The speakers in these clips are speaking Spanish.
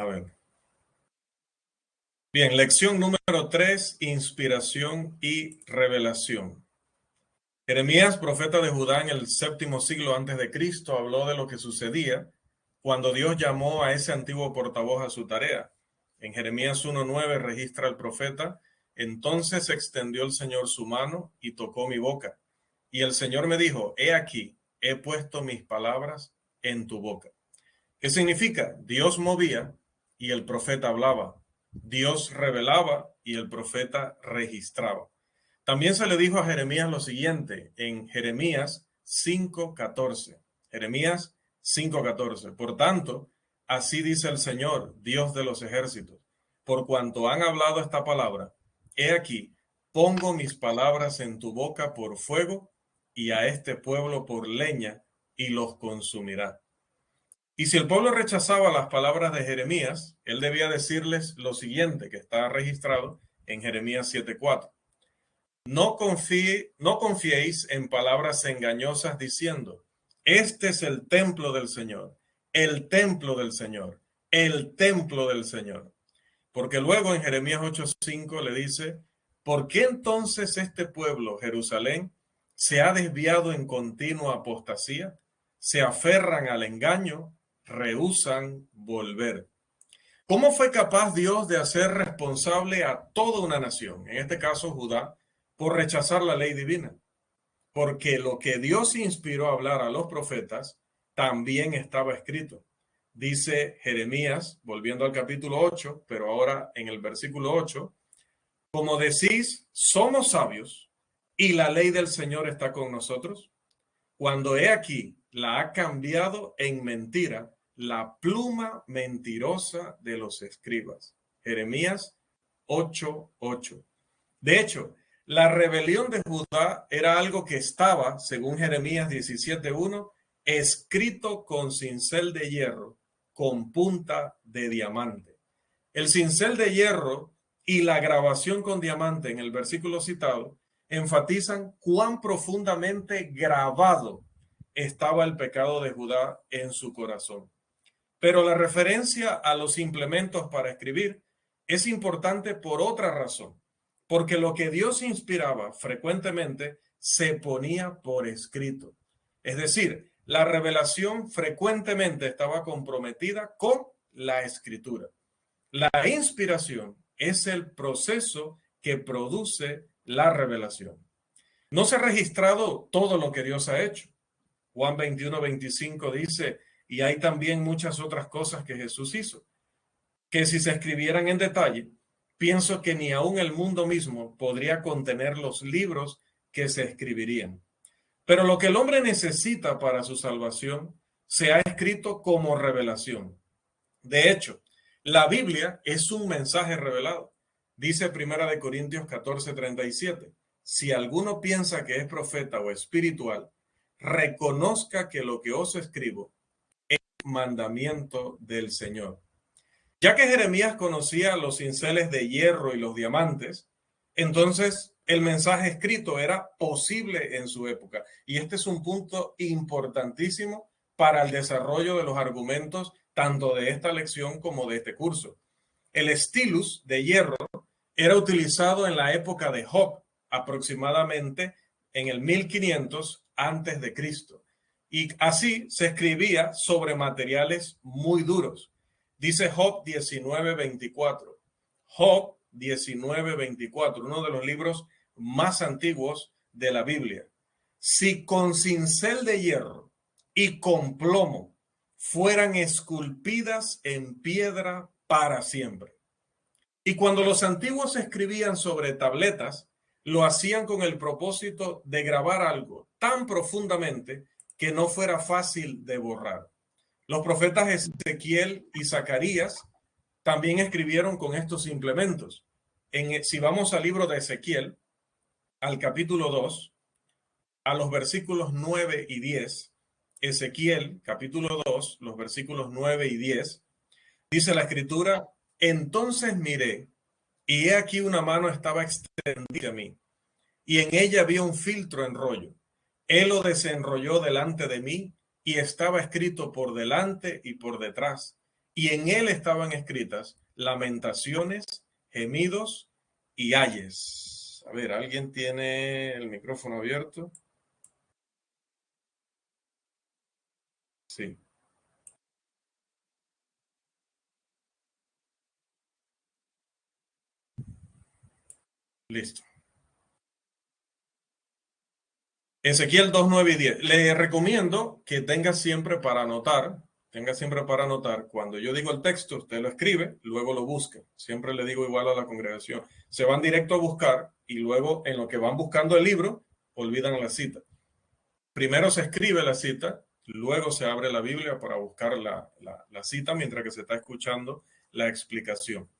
A ver. Bien, lección número 3, inspiración y revelación. Jeremías, profeta de Judá en el séptimo siglo antes de Cristo, habló de lo que sucedía cuando Dios llamó a ese antiguo portavoz a su tarea. En Jeremías 1:9 registra el profeta: entonces extendió el Señor su mano y tocó mi boca. Y el Señor me dijo: he aquí, he puesto mis palabras en tu boca. ¿Qué significa? Dios movía y el profeta hablaba. Dios revelaba y el profeta registraba. También se le dijo a Jeremías lo siguiente en Jeremías 5:14. Jeremías 5:14. Por tanto, así dice el Señor, Dios de los ejércitos, por cuanto han hablado esta palabra, he aquí, pongo mis palabras en tu boca por fuego y a este pueblo por leña y los consumirá. Y si el pueblo rechazaba las palabras de Jeremías, él debía decirles lo siguiente, que está registrado en Jeremías 7:4. No confiéis en palabras engañosas diciendo: este es el templo del Señor, el templo del Señor, el templo del Señor. Porque luego en Jeremías 8:5 le dice: ¿por qué entonces este pueblo, Jerusalén, se ha desviado en continua apostasía? Se aferran al engaño, rehúsan volver. ¿Cómo fue capaz Dios de hacer responsable a toda una nación, en este caso Judá, por rechazar la ley divina? Porque lo que Dios inspiró a hablar a los profetas también estaba escrito. Dice Jeremías, volviendo al capítulo 8, pero ahora en el versículo 8, como decís, somos sabios y la ley del Señor está con nosotros, cuando he aquí la ha cambiado en mentira la pluma mentirosa de los escribas. Jeremías 8:8. De hecho, la rebelión de Judá era algo que estaba, según Jeremías 17:1, escrito con cincel de hierro, con punta de diamante. El cincel de hierro y la grabación con diamante en el versículo citado enfatizan cuán profundamente grabado estaba el pecado de Judá en su corazón. Pero la referencia a los implementos para escribir es importante por otra razón, porque lo que Dios inspiraba frecuentemente se ponía por escrito. Es decir, la revelación frecuentemente estaba comprometida con la escritura. La inspiración es el proceso que produce la revelación. No se ha registrado todo lo que Dios ha hecho. Juan 21:25 dice: y hay también muchas otras cosas que Jesús hizo, que si se escribieran en detalle, pienso que ni aún el mundo mismo podría contener los libros que se escribirían. Pero lo que el hombre necesita para su salvación se ha escrito como revelación. De hecho, la Biblia es un mensaje revelado. Dice Primera de Corintios 14:37, si alguno piensa que es profeta o espiritual, reconozca que lo que os escribo es mandamiento del Señor. Ya que Jeremías conocía los cinceles de hierro y los diamantes, entonces el mensaje escrito era posible en su época. Y este es un punto importantísimo para el desarrollo de los argumentos tanto de esta lección como de este curso. El stylus de hierro era utilizado en la época de Job, aproximadamente en el 1500 antes de Cristo. Y así se escribía sobre materiales muy duros. Dice Job 19:24. Job 19:24, uno de los libros más antiguos de la Biblia. Si con cincel de hierro y con plomo fueran esculpidas en piedra para siempre. Y cuando los antiguos escribían sobre tabletas, lo hacían con el propósito de grabar algo tan profundamente que no fuera fácil de borrar. Los profetas Ezequiel y Zacarías también escribieron con estos implementos. Si vamos al libro de Ezequiel, al capítulo 2, a los versículos 9 y 10, Ezequiel, capítulo 2, los versículos 9 y 10, dice la escritura: entonces miré, y he aquí una mano estaba extendida a mí, y en ella había un filtro en rollo. Él lo desenrolló delante de mí, y estaba escrito por delante y por detrás, y en él estaban escritas lamentaciones, gemidos y ayes. A ver, ¿alguien tiene el micrófono abierto? Sí. Listo. Ezequiel 2, 9 y 10. Le recomiendo que tenga siempre para anotar, cuando yo digo el texto, usted lo escribe, luego lo busca. Siempre le digo igual a la congregación. Se van directo a buscar y luego en lo que van buscando el libro, olvidan la cita. Primero se escribe la cita, luego se abre la Biblia para buscar la cita mientras que se está escuchando la explicación.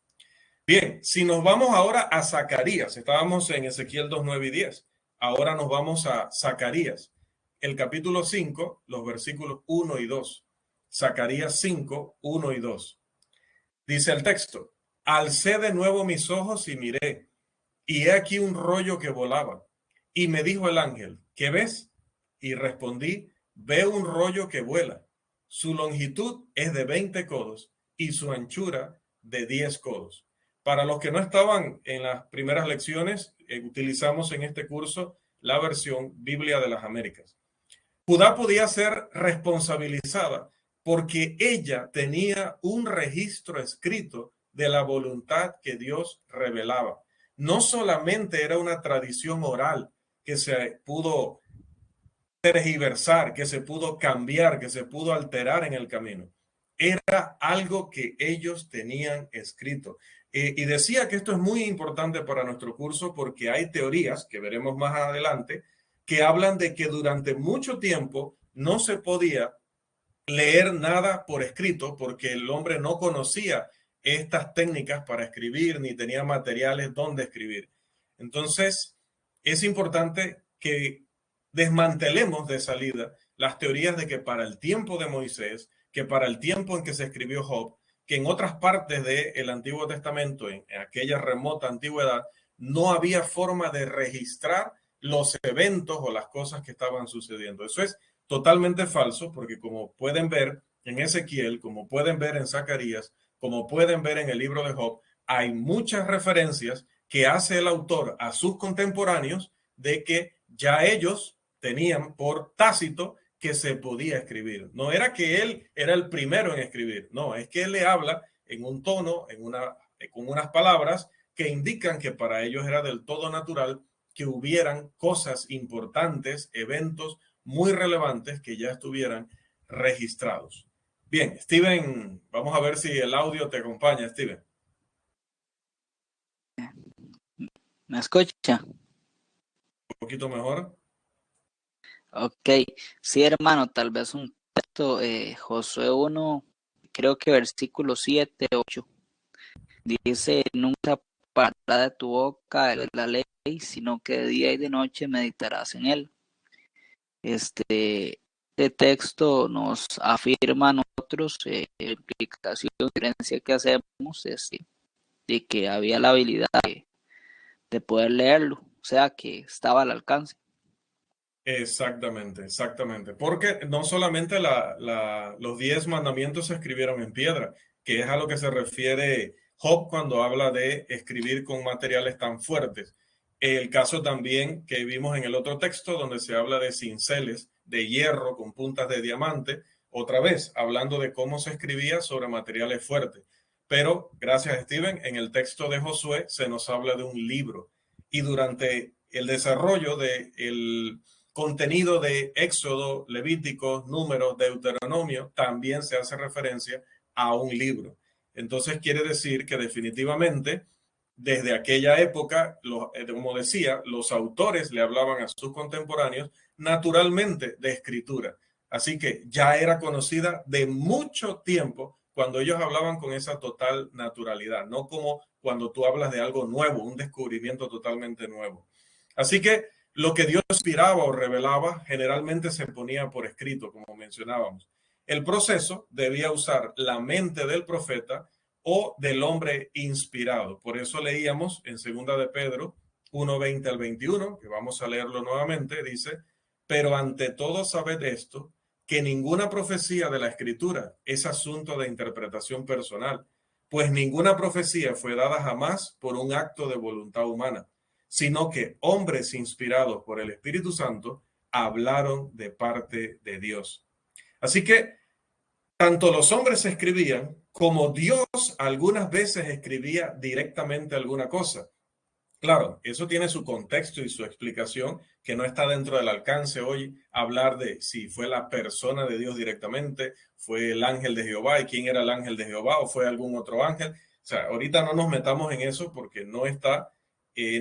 Bien, si nos vamos ahora a Zacarías, estábamos en Ezequiel 2, 9 y 10. Ahora nos vamos a Zacarías, el capítulo 5, los versículos 1 y 2. Zacarías 5, 1 y 2. Dice el texto: alcé de nuevo mis ojos y miré, y he aquí un rollo que volaba. Y me dijo el ángel: ¿qué ves? Y respondí: veo un rollo que vuela. Su longitud es de 20 codos y su anchura de 10 codos. Para los que no estaban en las primeras lecciones, utilizamos en este curso la versión Biblia de las Américas. Judá podía ser responsabilizada porque ella tenía un registro escrito de la voluntad que Dios revelaba. No solamente era una tradición oral que se pudo tergiversar, que se pudo cambiar, que se pudo alterar en el camino. Era algo que ellos tenían escrito. Y decía que esto es muy importante para nuestro curso porque hay teorías que veremos más adelante que hablan de que durante mucho tiempo no se podía leer nada por escrito porque el hombre no conocía estas técnicas para escribir ni tenía materiales donde escribir. Entonces, es importante que desmantelemos de salida las teorías de que para el tiempo de Moisés, que para el tiempo en que se escribió Job, que en otras partes del Antiguo Testamento, en aquella remota antigüedad, no había forma de registrar los eventos o las cosas que estaban sucediendo. Eso es totalmente falso, porque como pueden ver en Ezequiel, como pueden ver en Zacarías, como pueden ver en el libro de Job, hay muchas referencias que hace el autor a sus contemporáneos de que ya ellos tenían por tácito que se podía escribir. No era que él era el primero en escribir, no, es que él le habla en un tono, con unas palabras que indican que para ellos era del todo natural que hubieran cosas importantes, eventos muy relevantes que ya estuvieran registrados. Bien, Steven, vamos a ver si el audio te acompaña, Steven. ¿Me escucha? Un poquito mejor. Ok, sí, hermano, tal vez un texto, Josué 1, creo que versículo 7, 8, dice: nunca apartará de tu boca la ley, sino que de día y de noche meditarás en él. Este texto nos afirma a nosotros, implicación, creencia que hacemos, de que había la habilidad de poder leerlo, o sea, que estaba al alcance. Exactamente, exactamente. Porque no solamente los 10 mandamientos se escribieron en piedra, que es a lo que se refiere Job cuando habla de escribir con materiales tan fuertes. El caso también que vimos en el otro texto donde se habla de cinceles de hierro con puntas de diamante, otra vez hablando de cómo se escribía sobre materiales fuertes. Pero, gracias Steven, en el texto de Josué se nos habla de un libro y durante el desarrollo del contenido de Éxodo, Levítico, Números, Deuteronomio, también se hace referencia a un libro. Entonces quiere decir que definitivamente desde aquella época, como decía, los autores le hablaban a sus contemporáneos naturalmente de escritura. Así que ya era conocida de mucho tiempo cuando ellos hablaban con esa total naturalidad, no como cuando tú hablas de algo nuevo, un descubrimiento totalmente nuevo. Así que lo que Dios inspiraba o revelaba generalmente se ponía por escrito, como mencionábamos. El proceso debía usar la mente del profeta o del hombre inspirado. Por eso leíamos en 2 de Pedro 1:20 al 21, que vamos a leerlo nuevamente, dice: pero ante todo sabed esto, que ninguna profecía de la Escritura es asunto de interpretación personal, pues ninguna profecía fue dada jamás por un acto de voluntad humana, sino que hombres inspirados por el Espíritu Santo hablaron de parte de Dios. Así que tanto los hombres escribían como Dios algunas veces escribía directamente alguna cosa. Claro, eso tiene su contexto y su explicación, que no está dentro del alcance hoy hablar de si fue la persona de Dios directamente, fue el ángel de Jehová y quién era el ángel de Jehová o fue algún otro ángel. O sea, ahorita no nos metamos en eso porque no está,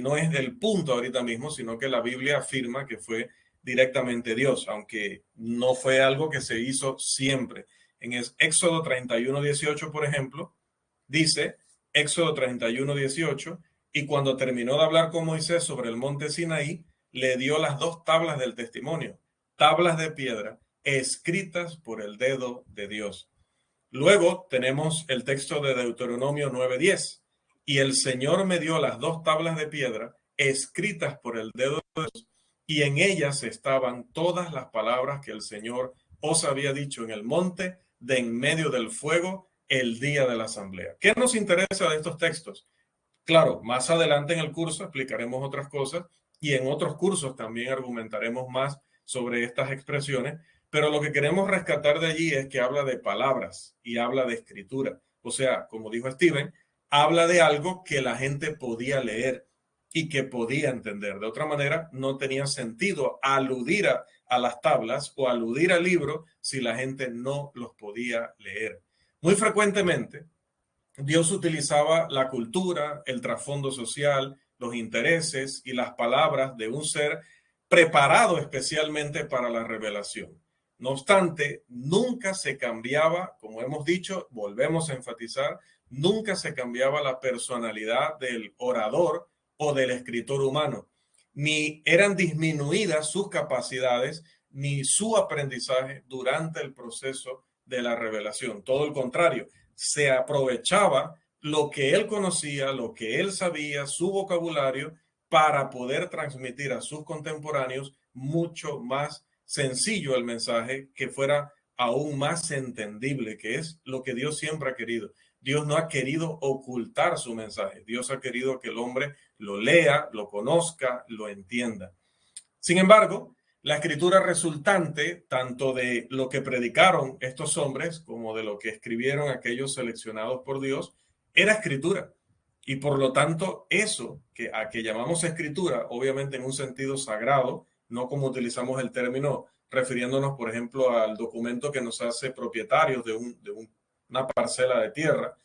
no es el punto ahorita mismo, sino que la Biblia afirma que fue directamente Dios, aunque no fue algo que se hizo siempre. En Éxodo 31:18, por ejemplo, dice, Éxodo 31:18, y cuando terminó de hablar con Moisés sobre el monte Sinaí, le dio las dos tablas del testimonio, tablas de piedra, escritas por el dedo de Dios. Luego tenemos el texto de Deuteronomio 9:10, y el Señor me dio las dos tablas de piedra, escritas por el dedo de Dios, y en ellas estaban todas las palabras que el Señor os había dicho en el monte de en medio del fuego el día de la asamblea. ¿Qué nos interesa de estos textos? Claro, más adelante en el curso explicaremos otras cosas y en otros cursos también argumentaremos más sobre estas expresiones, pero lo que queremos rescatar de allí es que habla de palabras y habla de escritura. O sea, como dijo Steven, habla de algo que la gente podía leer y que podía entender. De otra manera, no tenía sentido aludir a las tablas o aludir al libro si la gente no los podía leer. Muy frecuentemente, Dios utilizaba la cultura, el trasfondo social, los intereses y las palabras de un ser preparado especialmente para la revelación. No obstante, nunca se cambiaba, como hemos dicho, volvemos a enfatizar, nunca se cambiaba la personalidad del orador o del escritor humano, ni eran disminuidas sus capacidades ni su aprendizaje durante el proceso de la revelación. Todo el contrario, se aprovechaba lo que él conocía, lo que él sabía, su vocabulario, para poder transmitir a sus contemporáneos mucho más sencillo el mensaje, que fuera aún más entendible, que es lo que Dios siempre ha querido. Dios no ha querido ocultar su mensaje. Dios ha querido que el hombre lo lea, lo conozca, lo entienda. Sin embargo, la escritura resultante, tanto de lo que predicaron estos hombres como de lo que escribieron aquellos seleccionados por Dios, era escritura. Y por lo tanto, eso a que llamamos escritura, obviamente en un sentido sagrado, no como utilizamos el término refiriéndonos, por ejemplo, al documento que nos hace propietarios de una parcela de tierra.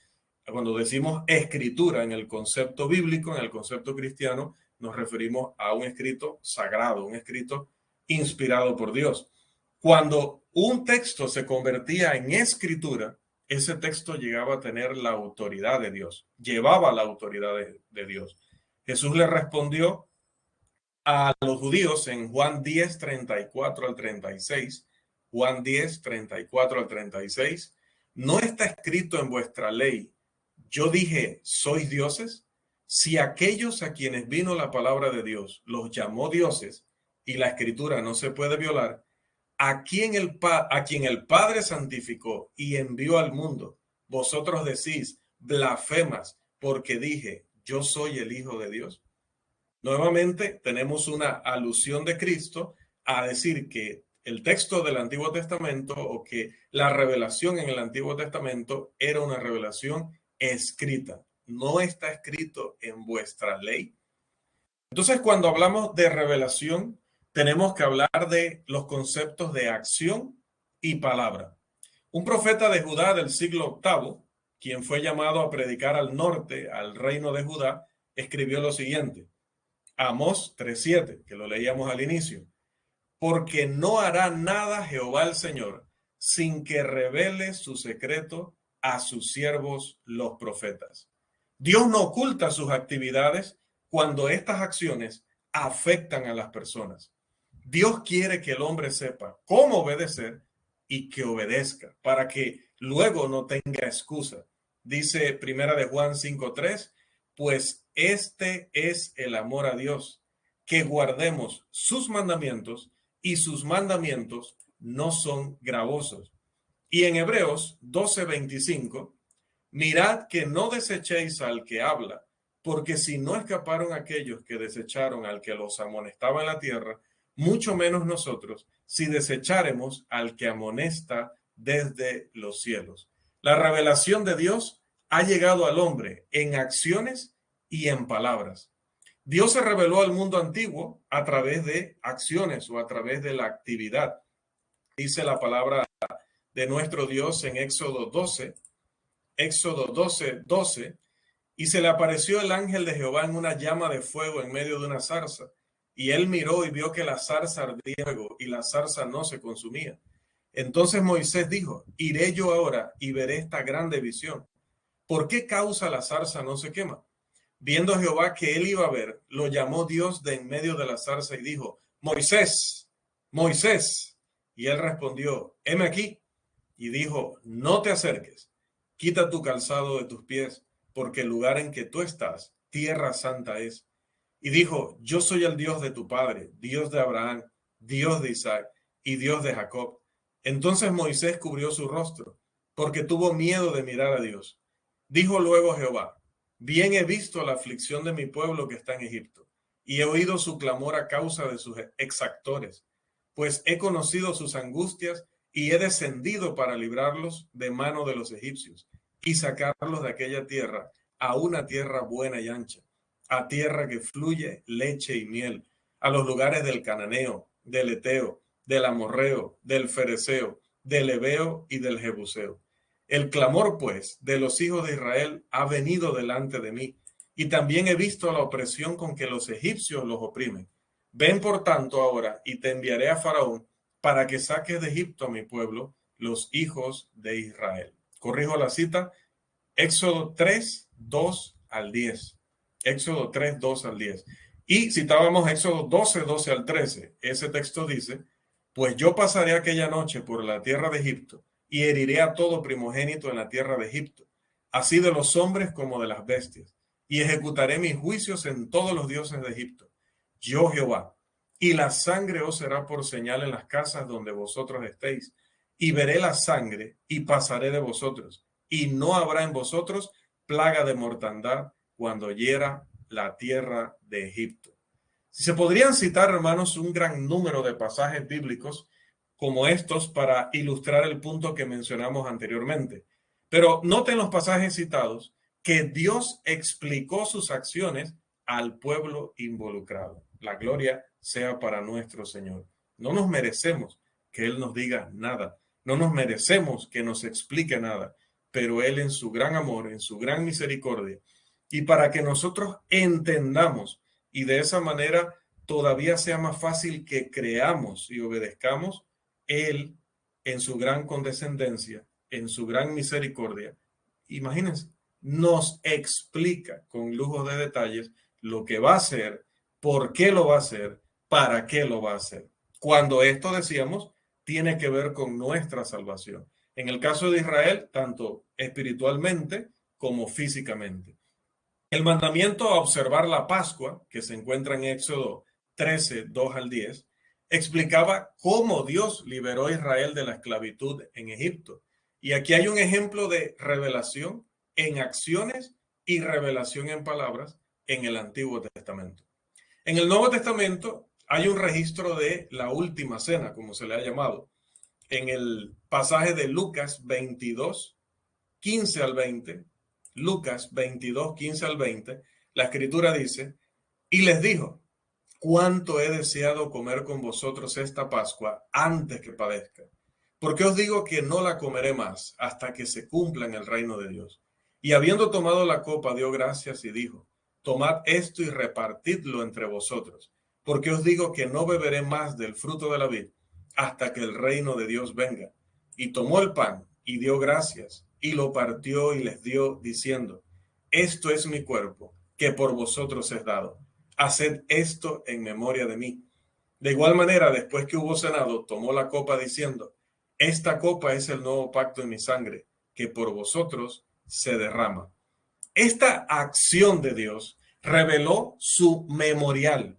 Cuando decimos escritura en el concepto bíblico, en el concepto cristiano, nos referimos a un escrito sagrado, un escrito inspirado por Dios. Cuando un texto se convertía en escritura, ese texto llegaba a tener la autoridad de Dios, llevaba la autoridad de Dios. Jesús le respondió a los judíos en Juan 10, 34 al 36, Juan 10, 34 al 36, ¿no está escrito en vuestra ley? Yo dije, ¿sois dioses? Si aquellos a quienes vino la palabra de Dios los llamó dioses y la escritura no se puede violar, a quien el Padre santificó y envió al mundo, vosotros decís blasfemas porque dije, yo soy el Hijo de Dios. Nuevamente tenemos una alusión de Cristo a decir que el texto del Antiguo Testamento o que la revelación en el Antiguo Testamento era una revelación escrita, no está escrito en vuestra ley. Entonces, cuando hablamos de revelación, tenemos que hablar de los conceptos de acción y palabra. Un profeta de Judá del siglo VIII, quien fue llamado a predicar al norte, al reino de Judá, escribió lo siguiente. Amós 3:7, que lo leíamos al inicio. Porque no hará nada Jehová el Señor sin que revele su secreto a sus siervos los profetas. Dios no oculta sus actividades cuando estas acciones afectan a las personas. Dios quiere que el hombre sepa cómo obedecer y que obedezca para que luego no tenga excusa. Dice Primera de Juan 5:3, pues este es el amor a Dios, que guardemos sus mandamientos y sus mandamientos no son gravosos. Y en Hebreos 12:25, mirad que no desechéis al que habla, porque si no escaparon aquellos que desecharon al que los amonestaba en la tierra, mucho menos nosotros, si desecháremos al que amonesta desde los cielos. La revelación de Dios ha llegado al hombre en acciones y en palabras. Dios se reveló al mundo antiguo a través de acciones o a través de la actividad. Dice la palabra de nuestro Dios en Éxodo 12:12, y se le apareció el ángel de Jehová en una llama de fuego en medio de una zarza. Y él miró y vio que la zarza ardía fuego y la zarza no se consumía. Entonces Moisés dijo, iré yo ahora y veré esta grande visión. ¿Por qué causa la zarza no se quema? Viendo Jehová que él iba a ver, lo llamó Dios de en medio de la zarza y dijo, Moisés, Moisés. Y él respondió, heme aquí. Y dijo, no te acerques, quita tu calzado de tus pies, porque el lugar en que tú estás, tierra santa es. Y dijo, yo soy el Dios de tu padre, Dios de Abraham, Dios de Isaac y Dios de Jacob. Entonces Moisés cubrió su rostro, porque tuvo miedo de mirar a Dios. Dijo luego Jehová, bien he visto la aflicción de mi pueblo que está en Egipto, y he oído su clamor a causa de sus exactores, pues he conocido sus angustias y he descendido para librarlos de mano de los egipcios y sacarlos de aquella tierra a una tierra buena y ancha, a tierra que fluye leche y miel, a los lugares del cananeo, del eteo, del amorreo, del fereceo, del heveo y del jebuseo. El clamor, pues, de los hijos de Israel ha venido delante de mí, y también he visto la opresión con que los egipcios los oprimen. Ven, por tanto, ahora, y te enviaré a Faraón, para que saques de Egipto a mi pueblo, los hijos de Israel. Corrijo la cita, Éxodo 3:2 al 10. Éxodo 3:2 al 10. Y citábamos Éxodo 12:12 al 13. Ese texto dice, pues yo pasaré aquella noche por la tierra de Egipto y heriré a todo primogénito en la tierra de Egipto, así de los hombres como de las bestias, y ejecutaré mis juicios en todos los dioses de Egipto. Yo Jehová. Y la sangre os será por señal en las casas donde vosotros estéis, y veré la sangre y pasaré de vosotros, y no habrá en vosotros plaga de mortandad cuando hiera la tierra de Egipto. Si se podrían citar, hermanos, un gran número de pasajes bíblicos como estos para ilustrar el punto que mencionamos anteriormente. Pero noten los pasajes citados que Dios explicó sus acciones al pueblo involucrado. La gloria sea para nuestro Señor. No nos merecemos que Él nos diga nada. No nos merecemos que nos explique nada. Pero Él en su gran amor, en su gran misericordia, y para que nosotros entendamos y de esa manera todavía sea más fácil que creamos y obedezcamos, Él en su gran condescendencia, en su gran misericordia, imagínense, nos explica con lujo de detalles lo que va a hacer, por qué lo va a hacer, para qué lo va a hacer. Cuando esto, decíamos, tiene que ver con nuestra salvación. En el caso de Israel, tanto espiritualmente como físicamente. El mandamiento a observar la Pascua, que se encuentra en Éxodo 13:2 al 10, explicaba cómo Dios liberó a Israel de la esclavitud en Egipto. Y aquí hay un ejemplo de revelación en acciones y revelación en palabras en el Antiguo Testamento. En el Nuevo Testamento hay un registro de la última cena, como se le ha llamado. En el pasaje de Lucas 22:15 al 20, Lucas 22:15 al 20, la escritura dice, y les dijo, cuánto he deseado comer con vosotros esta Pascua antes que padezca, porque os digo que no la comeré más hasta que se cumpla en el reino de Dios. Y habiendo tomado la copa, dio gracias y dijo, tomad esto y repartidlo entre vosotros, porque os digo que no beberé más del fruto de la vid hasta que el reino de Dios venga. Y tomó el pan y dio gracias y lo partió y les dio, diciendo, esto es mi cuerpo, que por vosotros es dado. Haced esto en memoria de mí. De igual manera, después que hubo cenado, tomó la copa diciendo, esta copa es el nuevo pacto en mi sangre, que por vosotros se derrama. Esta acción de Dios reveló su memorial.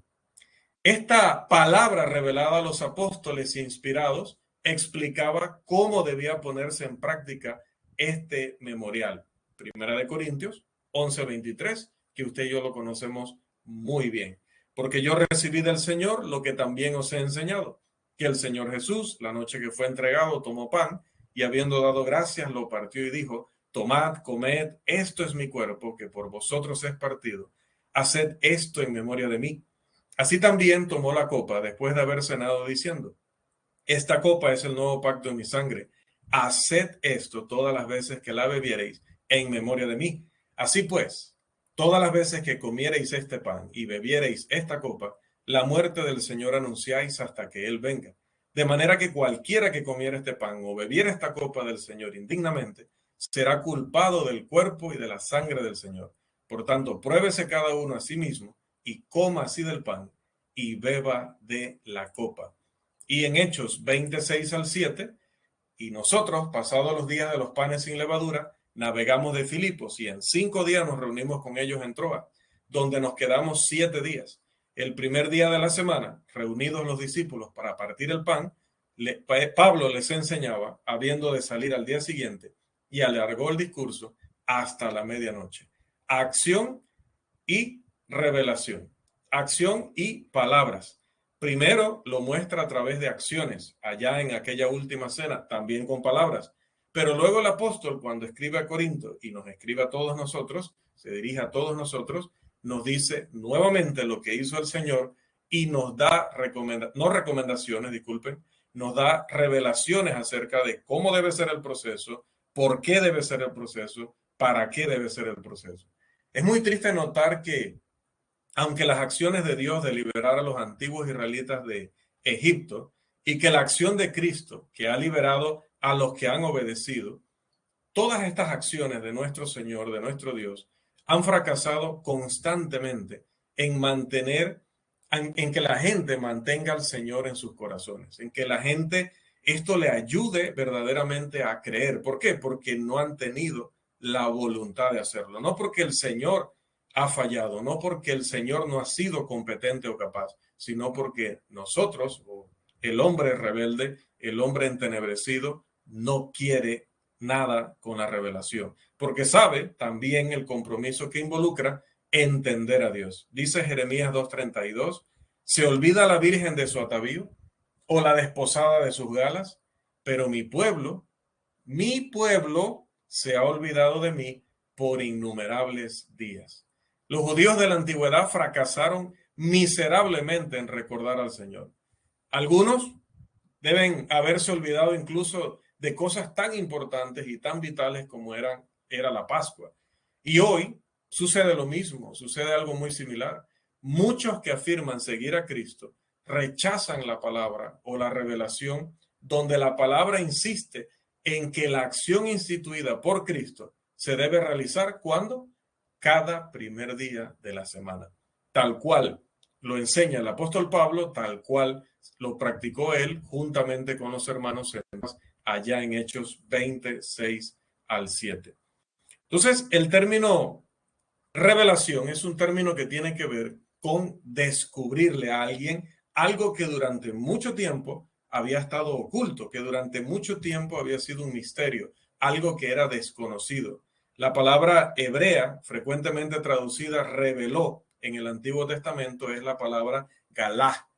Esta palabra revelada a los apóstoles inspirados explicaba cómo debía ponerse en práctica este memorial. Primera de Corintios 11:23, que usted y yo lo conocemos muy bien. Porque yo recibí del Señor lo que también os he enseñado, que el Señor Jesús, la noche que fue entregado, tomó pan y habiendo dado gracias, lo partió y dijo: tomad, comed, esto es mi cuerpo, que por vosotros es partido. Haced esto en memoria de mí. Así también tomó la copa después de haber cenado, diciendo: esta copa es el nuevo pacto en mi sangre. Haced esto todas las veces que la bebiereis en memoria de mí. Así pues, todas las veces que comiereis este pan y bebiereis esta copa, la muerte del Señor anunciáis hasta que Él venga. De manera que cualquiera que comiera este pan o bebiera esta copa del Señor indignamente, será culpado del cuerpo y de la sangre del Señor. Por tanto, pruébese cada uno a sí mismo y coma así del pan y beba de la copa. Y en Hechos 26:7, y nosotros, pasados los días de los panes sin levadura, navegamos de Filipos y en 5 días nos reunimos con ellos en Troa, donde nos quedamos 7 días. El primer día de la semana, reunidos los discípulos para partir el pan, Pablo les enseñaba, habiendo de salir al día siguiente, y alargó el discurso hasta la medianoche. Acción y revelación. Acción y palabras. Primero lo muestra a través de acciones, allá en aquella última cena, también con palabras. Pero luego el apóstol, cuando escribe a Corinto y nos escribe a todos nosotros, se dirige a todos nosotros, nos dice nuevamente lo que hizo el Señor y nos da recomendaciones, disculpen, nos da revelaciones acerca de cómo debe ser el proceso, por qué debe ser el proceso, para qué debe ser el proceso. Es muy triste notar que, aunque las acciones de Dios de liberar a los antiguos israelitas de Egipto y que la acción de Cristo que ha liberado a los que han obedecido, todas estas acciones de nuestro Señor, de nuestro Dios, han fracasado constantemente en mantener, en que la gente mantenga al Señor en sus corazones, en que la gente esto le ayude verdaderamente a creer. ¿Por qué? Porque no han tenido la voluntad de hacerlo, no porque el Señor ha fallado, no porque el Señor no ha sido competente o capaz, sino porque nosotros, o el hombre rebelde, el hombre entenebrecido, no quiere nada con la revelación, porque sabe también el compromiso que involucra entender a Dios. Dice Jeremías 2:32, ¿se olvida la virgen de su atavío o la desposada de sus galas? Pero mi pueblo se ha olvidado de mí por innumerables días. Los judíos de la antigüedad fracasaron miserablemente en recordar al Señor. Algunos deben haberse olvidado incluso de cosas tan importantes y tan vitales como era la Pascua. Y hoy sucede lo mismo, sucede algo muy similar. Muchos que afirman seguir a Cristo rechazan la palabra o la revelación, donde la palabra insiste en que la acción instituida por Cristo se debe realizar ¿cuándo? Cada primer día de la semana. Tal cual lo enseña el apóstol Pablo, tal cual lo practicó él juntamente con los hermanos allá en Hechos 26:7. Entonces, el término revelación es un término que tiene que ver con descubrirle a alguien algo que durante mucho tiempo había estado oculto, que durante mucho tiempo había sido un misterio, algo que era desconocido. La palabra hebrea, frecuentemente traducida reveló en el Antiguo Testamento, es la palabra galá.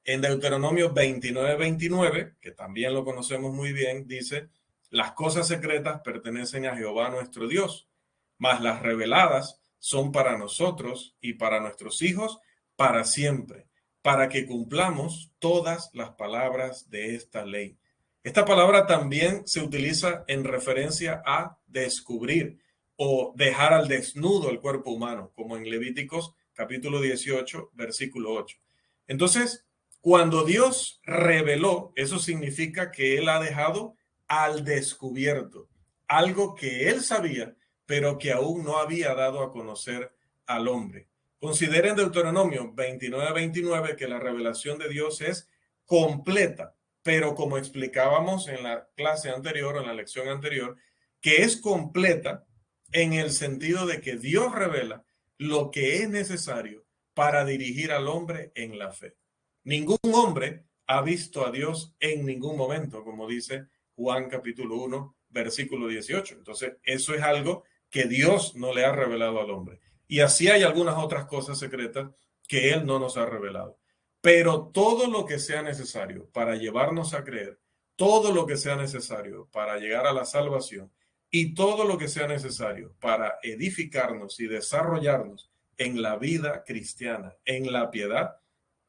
En Deuteronomio 29:29, que también lo conocemos muy bien, dice: las cosas secretas pertenecen a Jehová nuestro Dios, mas las reveladas son para nosotros y para nuestros hijos para siempre, para que cumplamos todas las palabras de esta ley. Esta palabra también se utiliza en referencia a descubrir o dejar al desnudo el cuerpo humano, como en Levíticos capítulo 18, versículo 8. Entonces, cuando Dios reveló, eso significa que Él ha dejado al descubierto algo que Él sabía, pero que aún no había dado a conocer al hombre. Consideren Deuteronomio 29:29 que la revelación de Dios es completa, pero como explicábamos en la clase anterior, en la lección anterior, que es completa en el sentido de que Dios revela lo que es necesario para dirigir al hombre en la fe. Ningún hombre ha visto a Dios en ningún momento, como dice Juan capítulo 1, versículo 18. Entonces, eso es algo que Dios no le ha revelado al hombre. Y así hay algunas otras cosas secretas que Él no nos ha revelado. Pero todo lo que sea necesario para llevarnos a creer, todo lo que sea necesario para llegar a la salvación y todo lo que sea necesario para edificarnos y desarrollarnos en la vida cristiana, en la piedad,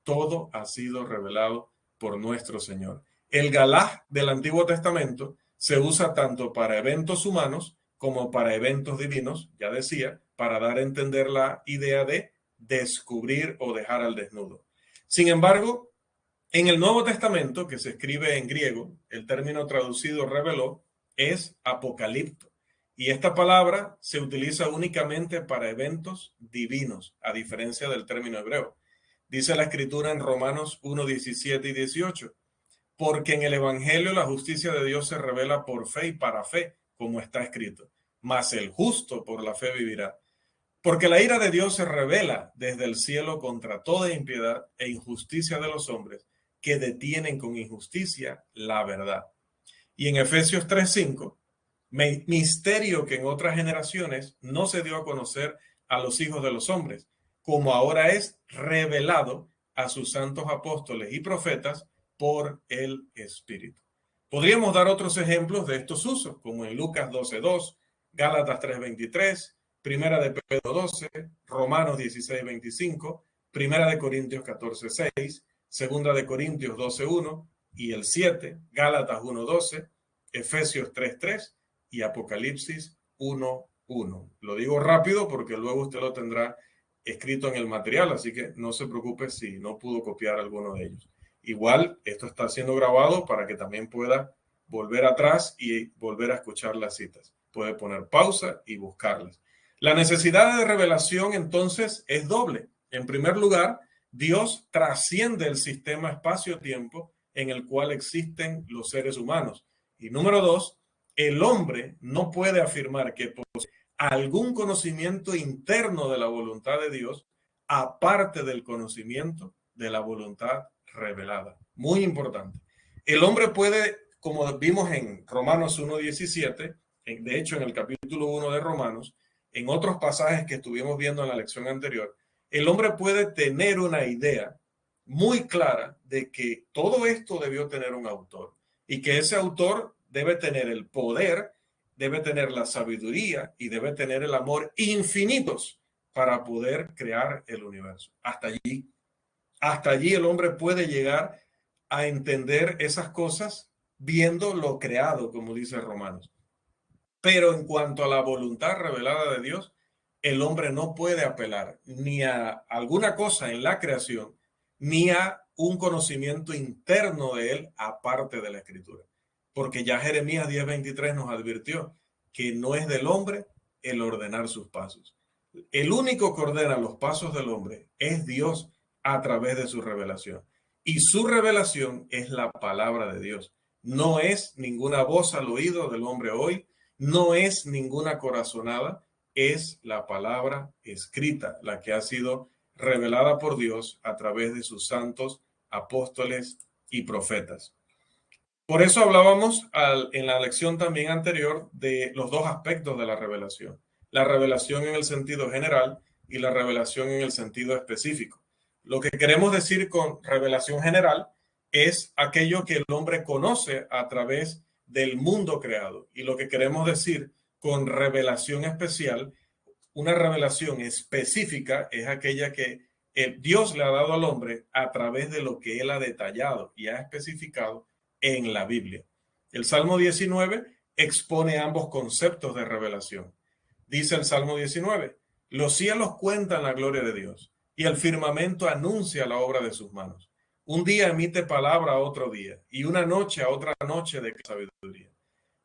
todo ha sido revelado por nuestro Señor. El Galá del Antiguo Testamento se usa tanto para eventos humanos como para eventos divinos, ya decía, para dar a entender la idea de descubrir o dejar al desnudo. Sin embargo, en el Nuevo Testamento, que se escribe en griego, el término traducido reveló es apocalipto. Y esta palabra se utiliza únicamente para eventos divinos, a diferencia del término hebreo. Dice la Escritura en Romanos 1, 17 y 18, porque en el Evangelio la justicia de Dios se revela por fe y para fe, como está escrito, mas el justo por la fe vivirá. Porque la ira de Dios se revela desde el cielo contra toda impiedad e injusticia de los hombres que detienen con injusticia la verdad. Y en Efesios 3:5, misterio que en otras generaciones no se dio a conocer a los hijos de los hombres, como ahora es revelado a sus santos apóstoles y profetas por el Espíritu. Podríamos dar otros ejemplos de estos usos, como en Lucas 12:2, Gálatas 3:23, Primera de Pedro 12, Romanos 16:25, Primera de Corintios 14:6, Segunda de Corintios 12:1 y el 7, Gálatas 1:12, Efesios 3:3 y Apocalipsis 1:1. Lo digo rápido porque luego usted lo tendrá escrito en el material, así que no se preocupe si no pudo copiar alguno de ellos. Igual, esto está siendo grabado para que también pueda volver atrás y volver a escuchar las citas. Puede poner pausa y buscarlas. La necesidad de revelación entonces es doble. En primer lugar, Dios trasciende el sistema espacio-tiempo en el cual existen los seres humanos. Y número dos, el hombre no puede afirmar que posee algún conocimiento interno de la voluntad de Dios aparte del conocimiento de la voluntad revelada. Muy importante. El hombre puede, como vimos en Romanos 1:17, de hecho en el capítulo 1 de Romanos, en otros pasajes que estuvimos viendo en la lección anterior, el hombre puede tener una idea muy clara de que todo esto debió tener un autor y que ese autor debe tener el poder, debe tener la sabiduría y debe tener el amor infinitos para poder crear el universo. Hasta allí el hombre puede llegar a entender esas cosas viendo lo creado, como dice Romanos. Pero en cuanto a la voluntad revelada de Dios, el hombre no puede apelar ni a alguna cosa en la creación, ni a un conocimiento interno de él aparte de la Escritura. Porque ya Jeremías 10:23 nos advirtió que no es del hombre el ordenar sus pasos. El único que ordena los pasos del hombre es Dios a través de su revelación. Y su revelación es la palabra de Dios. No es ninguna voz al oído del hombre hoy, no es ninguna corazonada, es la palabra escrita, la que ha sido revelada por Dios a través de sus santos apóstoles y profetas. Por eso hablábamos en la lección también anterior de los dos aspectos de la revelación en el sentido general y la revelación en el sentido específico. Lo que queremos decir con revelación general es aquello que el hombre conoce a través del mundo creado. Y lo que queremos decir con revelación especial, una revelación específica, es aquella que Dios le ha dado al hombre a través de lo que él ha detallado y ha especificado en la Biblia. El Salmo 19 expone ambos conceptos de revelación. Dice el Salmo 19, los cielos cuentan la gloria de Dios y el firmamento anuncia la obra de sus manos. Un día emite palabra a otro día y una noche a otra noche de sabiduría.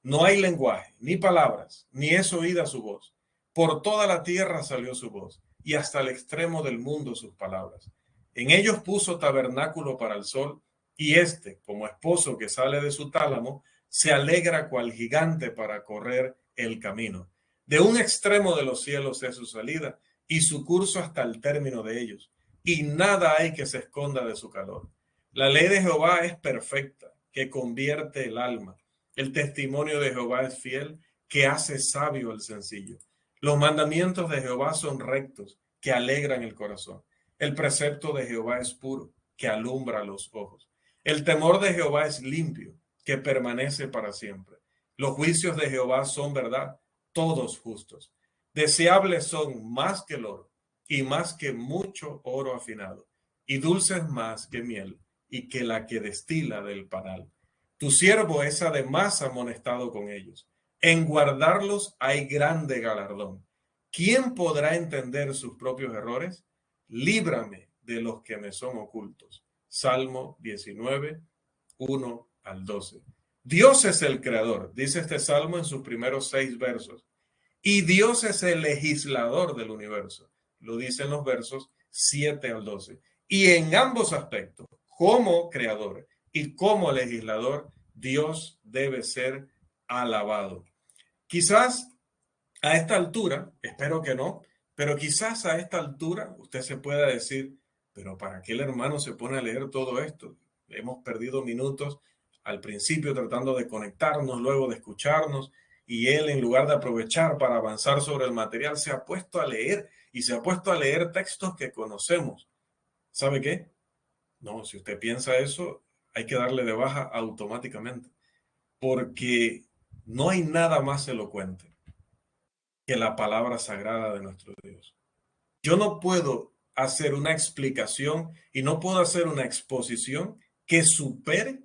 No hay lenguaje, ni palabras, ni es oída su voz. Por toda la tierra salió su voz y hasta el extremo del mundo sus palabras. En ellos puso tabernáculo para el sol y éste, como esposo que sale de su tálamo, se alegra cual gigante para correr el camino. De un extremo de los cielos es su salida y su curso hasta el término de ellos, y nada hay que se esconda de su calor. La ley de Jehová es perfecta, que convierte el alma. El testimonio de Jehová es fiel, que hace sabio al sencillo. Los mandamientos de Jehová son rectos, que alegran el corazón. El precepto de Jehová es puro, que alumbra los ojos. El temor de Jehová es limpio, que permanece para siempre. Los juicios de Jehová son verdad, todos justos. Deseables son más que el oro y más que mucho oro afinado, y dulces más que miel y que la que destila del panal. Tu siervo es además amonestado con ellos. En guardarlos hay grande galardón. ¿Quién podrá entender sus propios errores? Líbrame de los que me son ocultos. Salmo 19, 1 al 12. Dios es el creador, dice este salmo en sus primeros 6 versos. Y Dios es el legislador del universo, lo dicen los versos 7 al 12. Y en ambos aspectos, como creador y como legislador, Dios debe ser alabado. Quizás a esta altura, espero que no, pero quizás a esta altura usted se pueda decir, pero ¿para qué el hermano se pone a leer todo esto? Hemos perdido minutos al principio tratando de conectarnos, luego de escucharnos, y él en lugar de aprovechar para avanzar sobre el material, se ha puesto a leer y se ha puesto a leer textos que conocemos. ¿Sabe qué? No, si usted piensa eso, hay que darle de baja automáticamente, porque no hay nada más elocuente que la palabra sagrada de nuestro Dios. Yo no puedo hacer una explicación y no puedo hacer una exposición que supere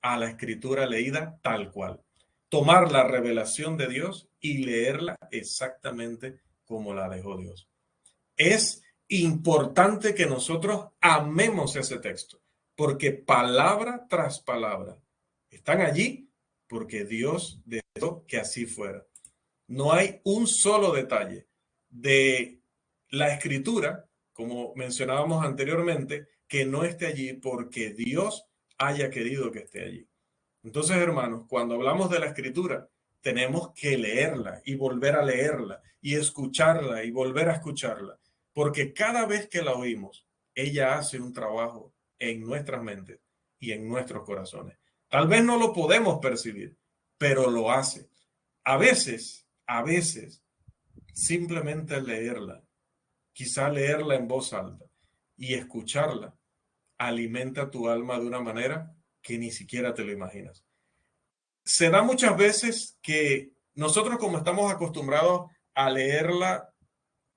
a la escritura leída tal cual. Tomar la revelación de Dios y leerla exactamente como la dejó Dios. Es importante que nosotros amemos ese texto, porque palabra tras palabra están allí porque Dios deseó que así fuera. No hay un solo detalle de la escritura, como mencionábamos anteriormente, que no esté allí porque Dios haya querido que esté allí. Entonces, hermanos, cuando hablamos de la escritura, tenemos que leerla y volver a leerla y escucharla y volver a escucharla, porque cada vez que la oímos, ella hace un trabajo en nuestras mentes y en nuestros corazones. Tal vez no lo podemos percibir, pero lo hace. A veces, simplemente leerla, quizá leerla en voz alta y escucharla, alimenta tu alma de una manera que ni siquiera te lo imaginas. Se da muchas veces que nosotros, como estamos acostumbrados a leerla,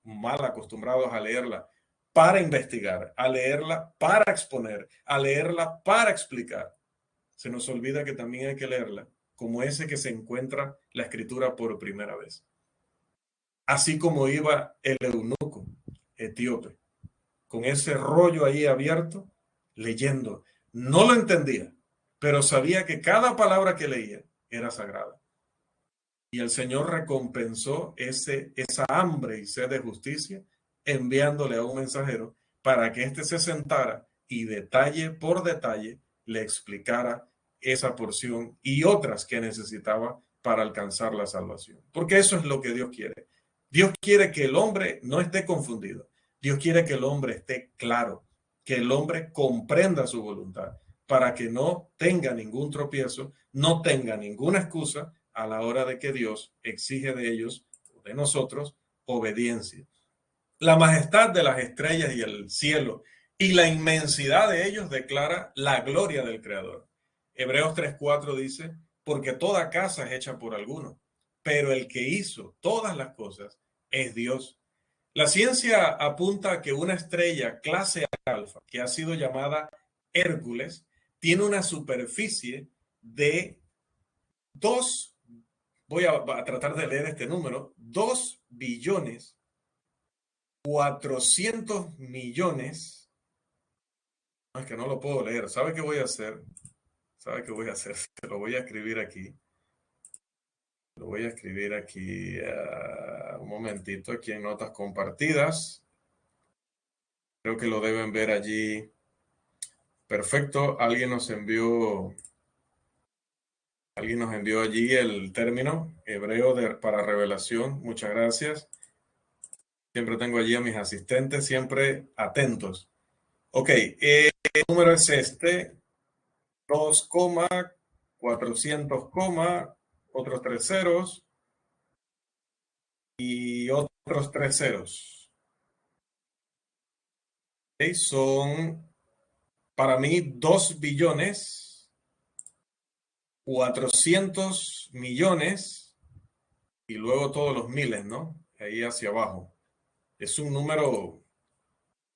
mal acostumbrados a leerla para investigar, a leerla para exponer, a leerla para explicar, se nos olvida que también hay que leerla como ese que se encuentra la escritura por primera vez. Así como iba el eunuco etíope, con ese rollo ahí abierto, leyendo. No lo entendía, pero sabía que cada palabra que leía era sagrada. Y el Señor recompensó esa hambre y sed de justicia, enviándole a un mensajero para que éste se sentara y detalle por detalle le explicara esa porción y otras que necesitaba para alcanzar la salvación. Porque eso es lo que Dios quiere. Dios quiere que el hombre no esté confundido. Dios quiere que el hombre esté claro, que el hombre comprenda su voluntad, para que no tenga ningún tropiezo, no tenga ninguna excusa a la hora de que Dios exige de ellos, de nosotros, obediencia. La majestad de las estrellas y el cielo y la inmensidad de ellos declara la gloria del Creador. Hebreos 3:4 dice, porque toda casa es hecha por alguno, pero el que hizo todas las cosas es Dios. La ciencia apunta a que una estrella clase alfa, que ha sido llamada Hércules, tiene una superficie de 2, voy a tratar de leer este número, 2.400.000.000. No, es que no lo puedo leer. ¿Sabe qué voy a hacer? ¿Sabe qué voy a hacer? Se lo voy a escribir aquí. Lo voy a escribir aquí un momentito, aquí en notas compartidas. Creo que lo deben ver allí. Perfecto. Alguien nos envió allí el término hebreo para revelación. Muchas gracias. Siempre tengo allí a mis asistentes, siempre atentos Ok, el número es este, 2, 400, otros tres ceros y otros tres ceros. Ok, son para mí 2.400.000.000 y luego todos los miles, ¿no? Ahí hacia abajo. Es un número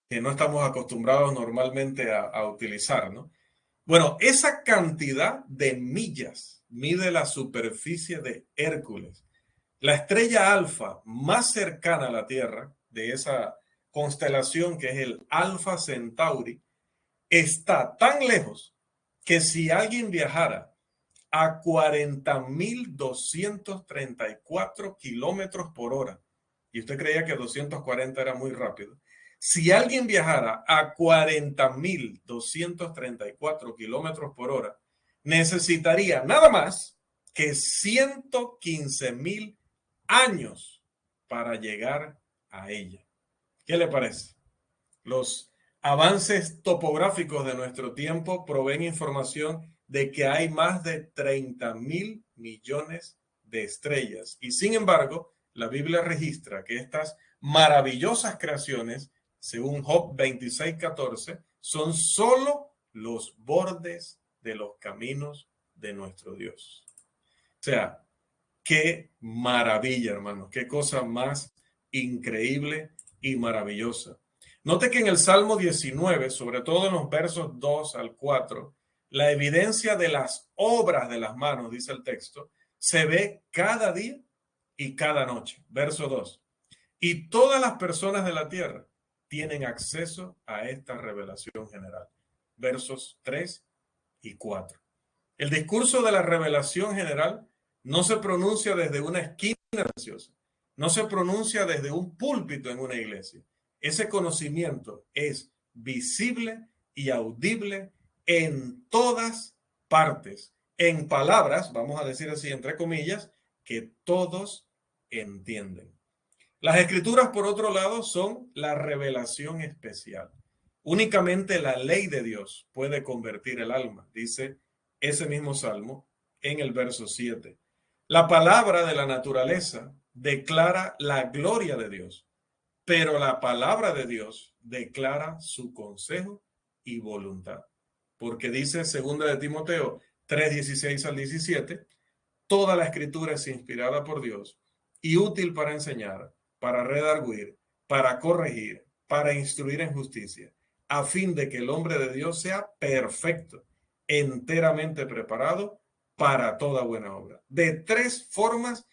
que no estamos acostumbrados normalmente a utilizar, ¿no? Bueno, esa cantidad de millas mide la superficie de Hércules. La estrella alfa más cercana a la Tierra, de esa constelación que es el Alfa Centauri, está tan lejos que si alguien viajara a 40.234 kilómetros por hora, y usted creía que 240 era muy rápido, si alguien viajara a 40.234 kilómetros por hora, necesitaría nada más que 115.000 años para llegar a ella. ¿Qué le parece? Los avances topográficos de nuestro tiempo proveen información de que hay más de 30.000 millones de estrellas. Y sin embargo, la Biblia registra que estas maravillosas creaciones, según Job 26:14, son solo los bordes de los caminos de nuestro Dios. O sea, qué maravilla, hermanos, qué cosa más increíble y maravillosa. Note que en el Salmo 19, sobre todo en los versos 2 al 4, la evidencia de las obras de las manos, dice el texto, se ve cada día y cada noche. Verso 2. Y todas las personas de la tierra tienen acceso a esta revelación general. Versos 3 y 4. El discurso de la revelación general no se pronuncia desde una esquina religiosa, no se pronuncia desde un púlpito en una iglesia. Ese conocimiento es visible y audible en todas partes, en palabras, vamos a decir así, entre comillas, que todos entienden. Las escrituras, por otro lado, son la revelación especial. Únicamente la ley de Dios puede convertir el alma, dice ese mismo salmo en el verso 7. La palabra de la naturaleza declara la gloria de Dios, pero la palabra de Dios declara su consejo y voluntad. Porque dice 2 de Timoteo 3:16 al 17, toda la escritura es inspirada por Dios y útil para enseñar, para redarguir, para corregir, para instruir en justicia, a fin de que el hombre de Dios sea perfecto, enteramente preparado para toda buena obra. De tres formas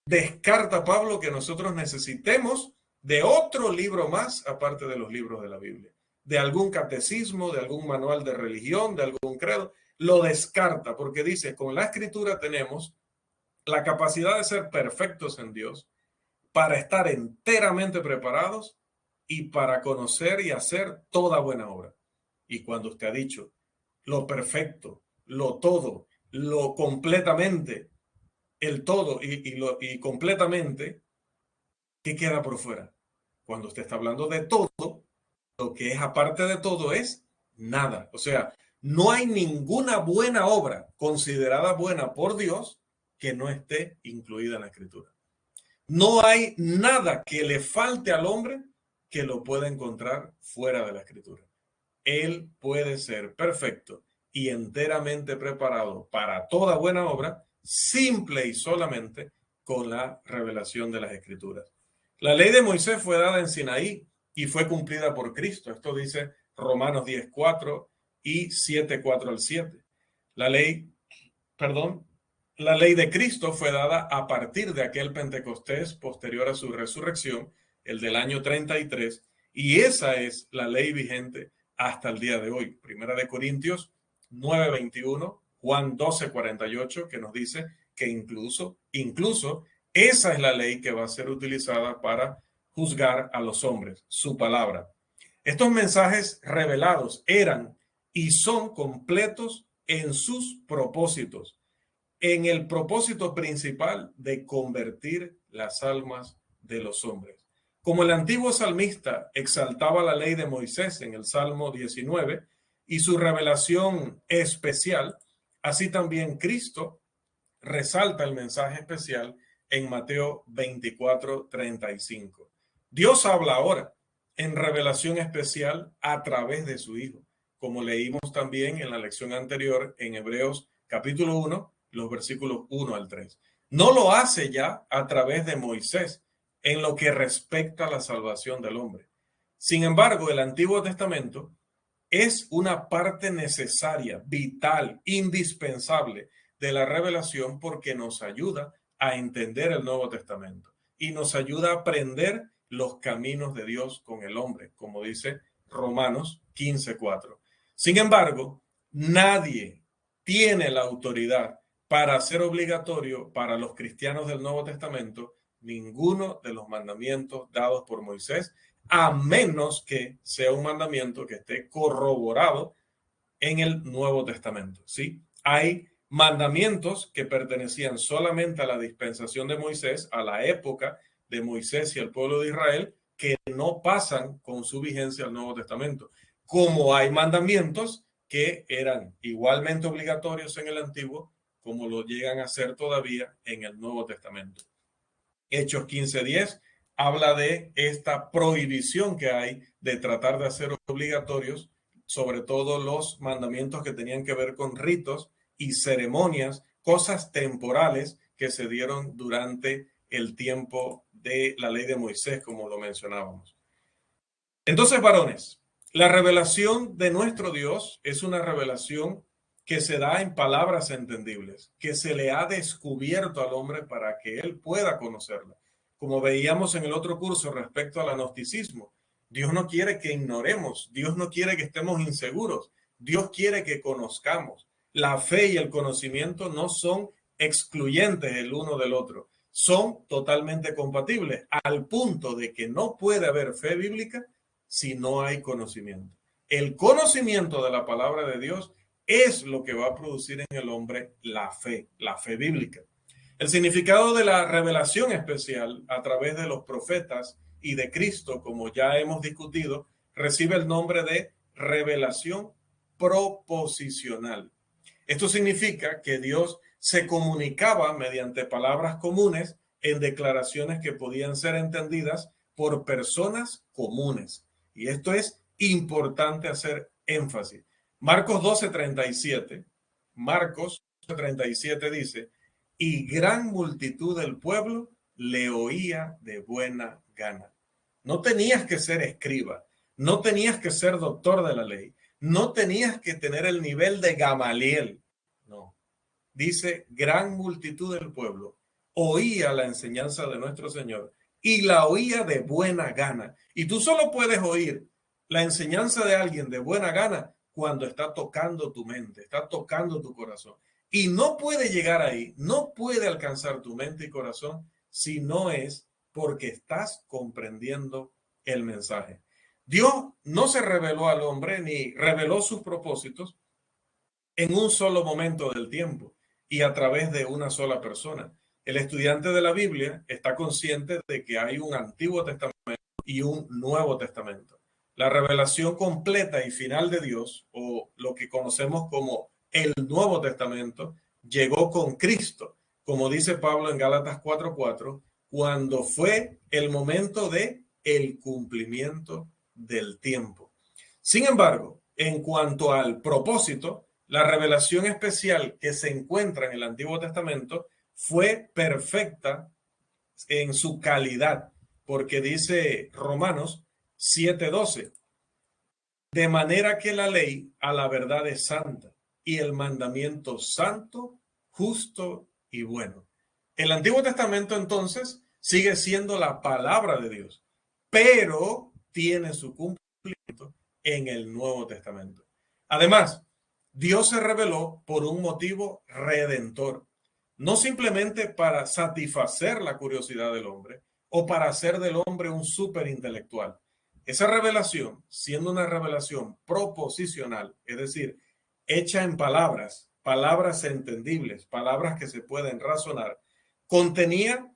descarta Pablo que nosotros necesitemos de otro libro más aparte de los libros de la Biblia, de algún catecismo, de algún manual de religión, de algún credo. Lo descarta porque dice, con la escritura tenemos la capacidad de ser perfectos en Dios, para estar enteramente preparados y para conocer y hacer toda buena obra. Y cuando usted ha dicho lo perfecto, lo todo, lo completamente, el todo y completamente, ¿qué queda por fuera? Cuando usted está hablando de todo, lo que es aparte de todo es nada. O sea, no hay ninguna buena obra considerada buena por Dios que no esté incluida en la escritura. No hay nada que le falte al hombre que lo pueda encontrar fuera de la escritura. Él puede ser perfecto y enteramente preparado para toda buena obra, simple y solamente con la revelación de las escrituras. La ley de Moisés fue dada en Sinaí y fue cumplida por Cristo. Esto dice Romanos 10:4 y 7:4 al 7. La ley, perdón, la ley de Cristo fue dada a partir de aquel Pentecostés posterior a su resurrección, el del año 33, y esa es la ley vigente hasta el día de hoy. Primera de Corintios 9:21, Juan 12:48, que nos dice que incluso esa es la ley que va a ser utilizada para juzgar a los hombres, su palabra. Estos mensajes revelados eran y son completos en sus propósitos, en el propósito principal de convertir las almas de los hombres. Como el antiguo salmista exaltaba la ley de Moisés en el Salmo 19 y su revelación especial, así también Cristo resalta el mensaje especial en Mateo 24:35. Dios habla ahora en revelación especial a través de su Hijo, como leímos también en la lección anterior en Hebreos capítulo 1, los versículos 1 al 3. No lo hace ya a través de Moisés en lo que respecta a la salvación del hombre. Sin embargo, el Antiguo Testamento es una parte necesaria, vital, indispensable de la revelación porque nos ayuda a entender el Nuevo Testamento y nos ayuda a aprender los caminos de Dios con el hombre, como dice Romanos 15:4. Sin embargo, nadie tiene la autoridad para hacer obligatorio para los cristianos del Nuevo Testamento ninguno de los mandamientos dados por Moisés, a menos que sea un mandamiento que esté corroborado en el Nuevo Testamento. ¿Sí? Hay mandamientos que pertenecían solamente a la dispensación de Moisés, a la época de Moisés y el pueblo de Israel, que no pasan con su vigencia al Nuevo Testamento. Como hay mandamientos que eran igualmente obligatorios en el Antiguo, como lo llegan a ser todavía en el Nuevo Testamento. Hechos 15:10 habla de esta prohibición que hay de tratar de hacer obligatorios, sobre todo los mandamientos que tenían que ver con ritos y ceremonias, cosas temporales que se dieron durante el tiempo de la ley de Moisés, como lo mencionábamos. Entonces, varones, la revelación de nuestro Dios es una revelación que se da en palabras entendibles, que se le ha descubierto al hombre para que él pueda conocerla. Como veíamos en el otro curso respecto al agnosticismo, Dios no quiere que ignoremos, Dios no quiere que estemos inseguros, Dios quiere que conozcamos. La fe y el conocimiento no son excluyentes el uno del otro, son totalmente compatibles, al punto de que no puede haber fe bíblica si no hay conocimiento. El conocimiento de la palabra de Dios es lo que va a producir en el hombre la fe bíblica. El significado de la revelación especial a través de los profetas y de Cristo, como ya hemos discutido, recibe el nombre de revelación proposicional. Esto significa que Dios se comunicaba mediante palabras comunes en declaraciones que podían ser entendidas por personas comunes. Y esto es importante hacer énfasis. Marcos 12:37, Marcos 12:37 dice, y gran multitud del pueblo le oía de buena gana. No tenías que ser escriba, no tenías que ser doctor de la ley, no tenías que tener el nivel de Gamaliel. No. Dice, gran multitud del pueblo oía la enseñanza de nuestro Señor y la oía de buena gana. Y tú solo puedes oír la enseñanza de alguien de buena gana cuando está tocando tu mente, está tocando tu corazón. Y no puede llegar ahí, no puede alcanzar tu mente y corazón si no es porque estás comprendiendo el mensaje. Dios no se reveló al hombre ni reveló sus propósitos en un solo momento del tiempo y a través de una sola persona. El estudiante de la Biblia está consciente de que hay un Antiguo Testamento y un Nuevo Testamento. La revelación completa y final de Dios, o lo que conocemos como el Nuevo Testamento, llegó con Cristo, como dice Pablo en Gálatas 4:4, cuando fue el momento de el cumplimiento del tiempo. Sin embargo, en cuanto al propósito, la revelación especial que se encuentra en el Antiguo Testamento fue perfecta en su calidad, porque dice Romanos 7:12, de manera que la ley a la verdad es santa y el mandamiento santo, justo y bueno. El Antiguo Testamento entonces sigue siendo la palabra de Dios, pero tiene su cumplimiento en el Nuevo Testamento. Además, Dios se reveló por un motivo redentor, no simplemente para satisfacer la curiosidad del hombre o para hacer del hombre un superintelectual. Esa revelación, siendo una revelación proposicional, es decir, hecha en palabras, palabras entendibles, palabras que se pueden razonar, contenía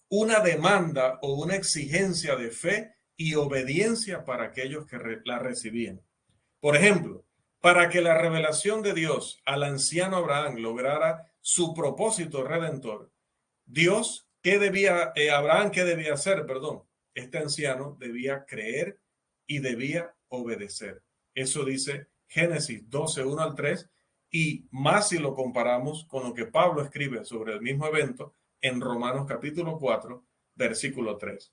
una demanda o una exigencia de fe y obediencia para aquellos que la recibían. Por ejemplo, para que la revelación de Dios al anciano Abraham lograra su propósito redentor, Abraham, ¿qué debía hacer? Perdón, este anciano debía creer y debía obedecer. Eso dice Génesis 12, 1 al 3, y más si lo comparamos con lo que Pablo escribe sobre el mismo evento en Romanos capítulo 4, versículo 3.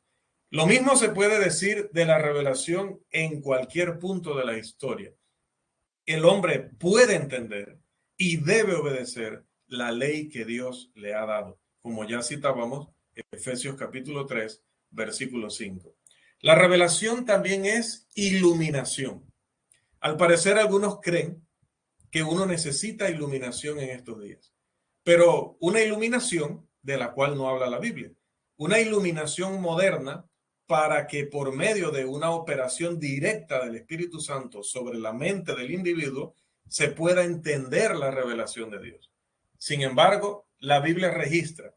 Lo mismo se puede decir de la revelación en cualquier punto de la historia. El hombre puede entender y debe obedecer la ley que Dios le ha dado, como ya citábamos en Efesios capítulo 3, versículo 5. La revelación también es iluminación. Al parecer algunos creen que uno necesita iluminación en estos días, pero una iluminación de la cual no habla la Biblia, una iluminación moderna para que por medio de una operación directa del Espíritu Santo sobre la mente del individuo se pueda entender la revelación de Dios. Sin embargo, la Biblia registra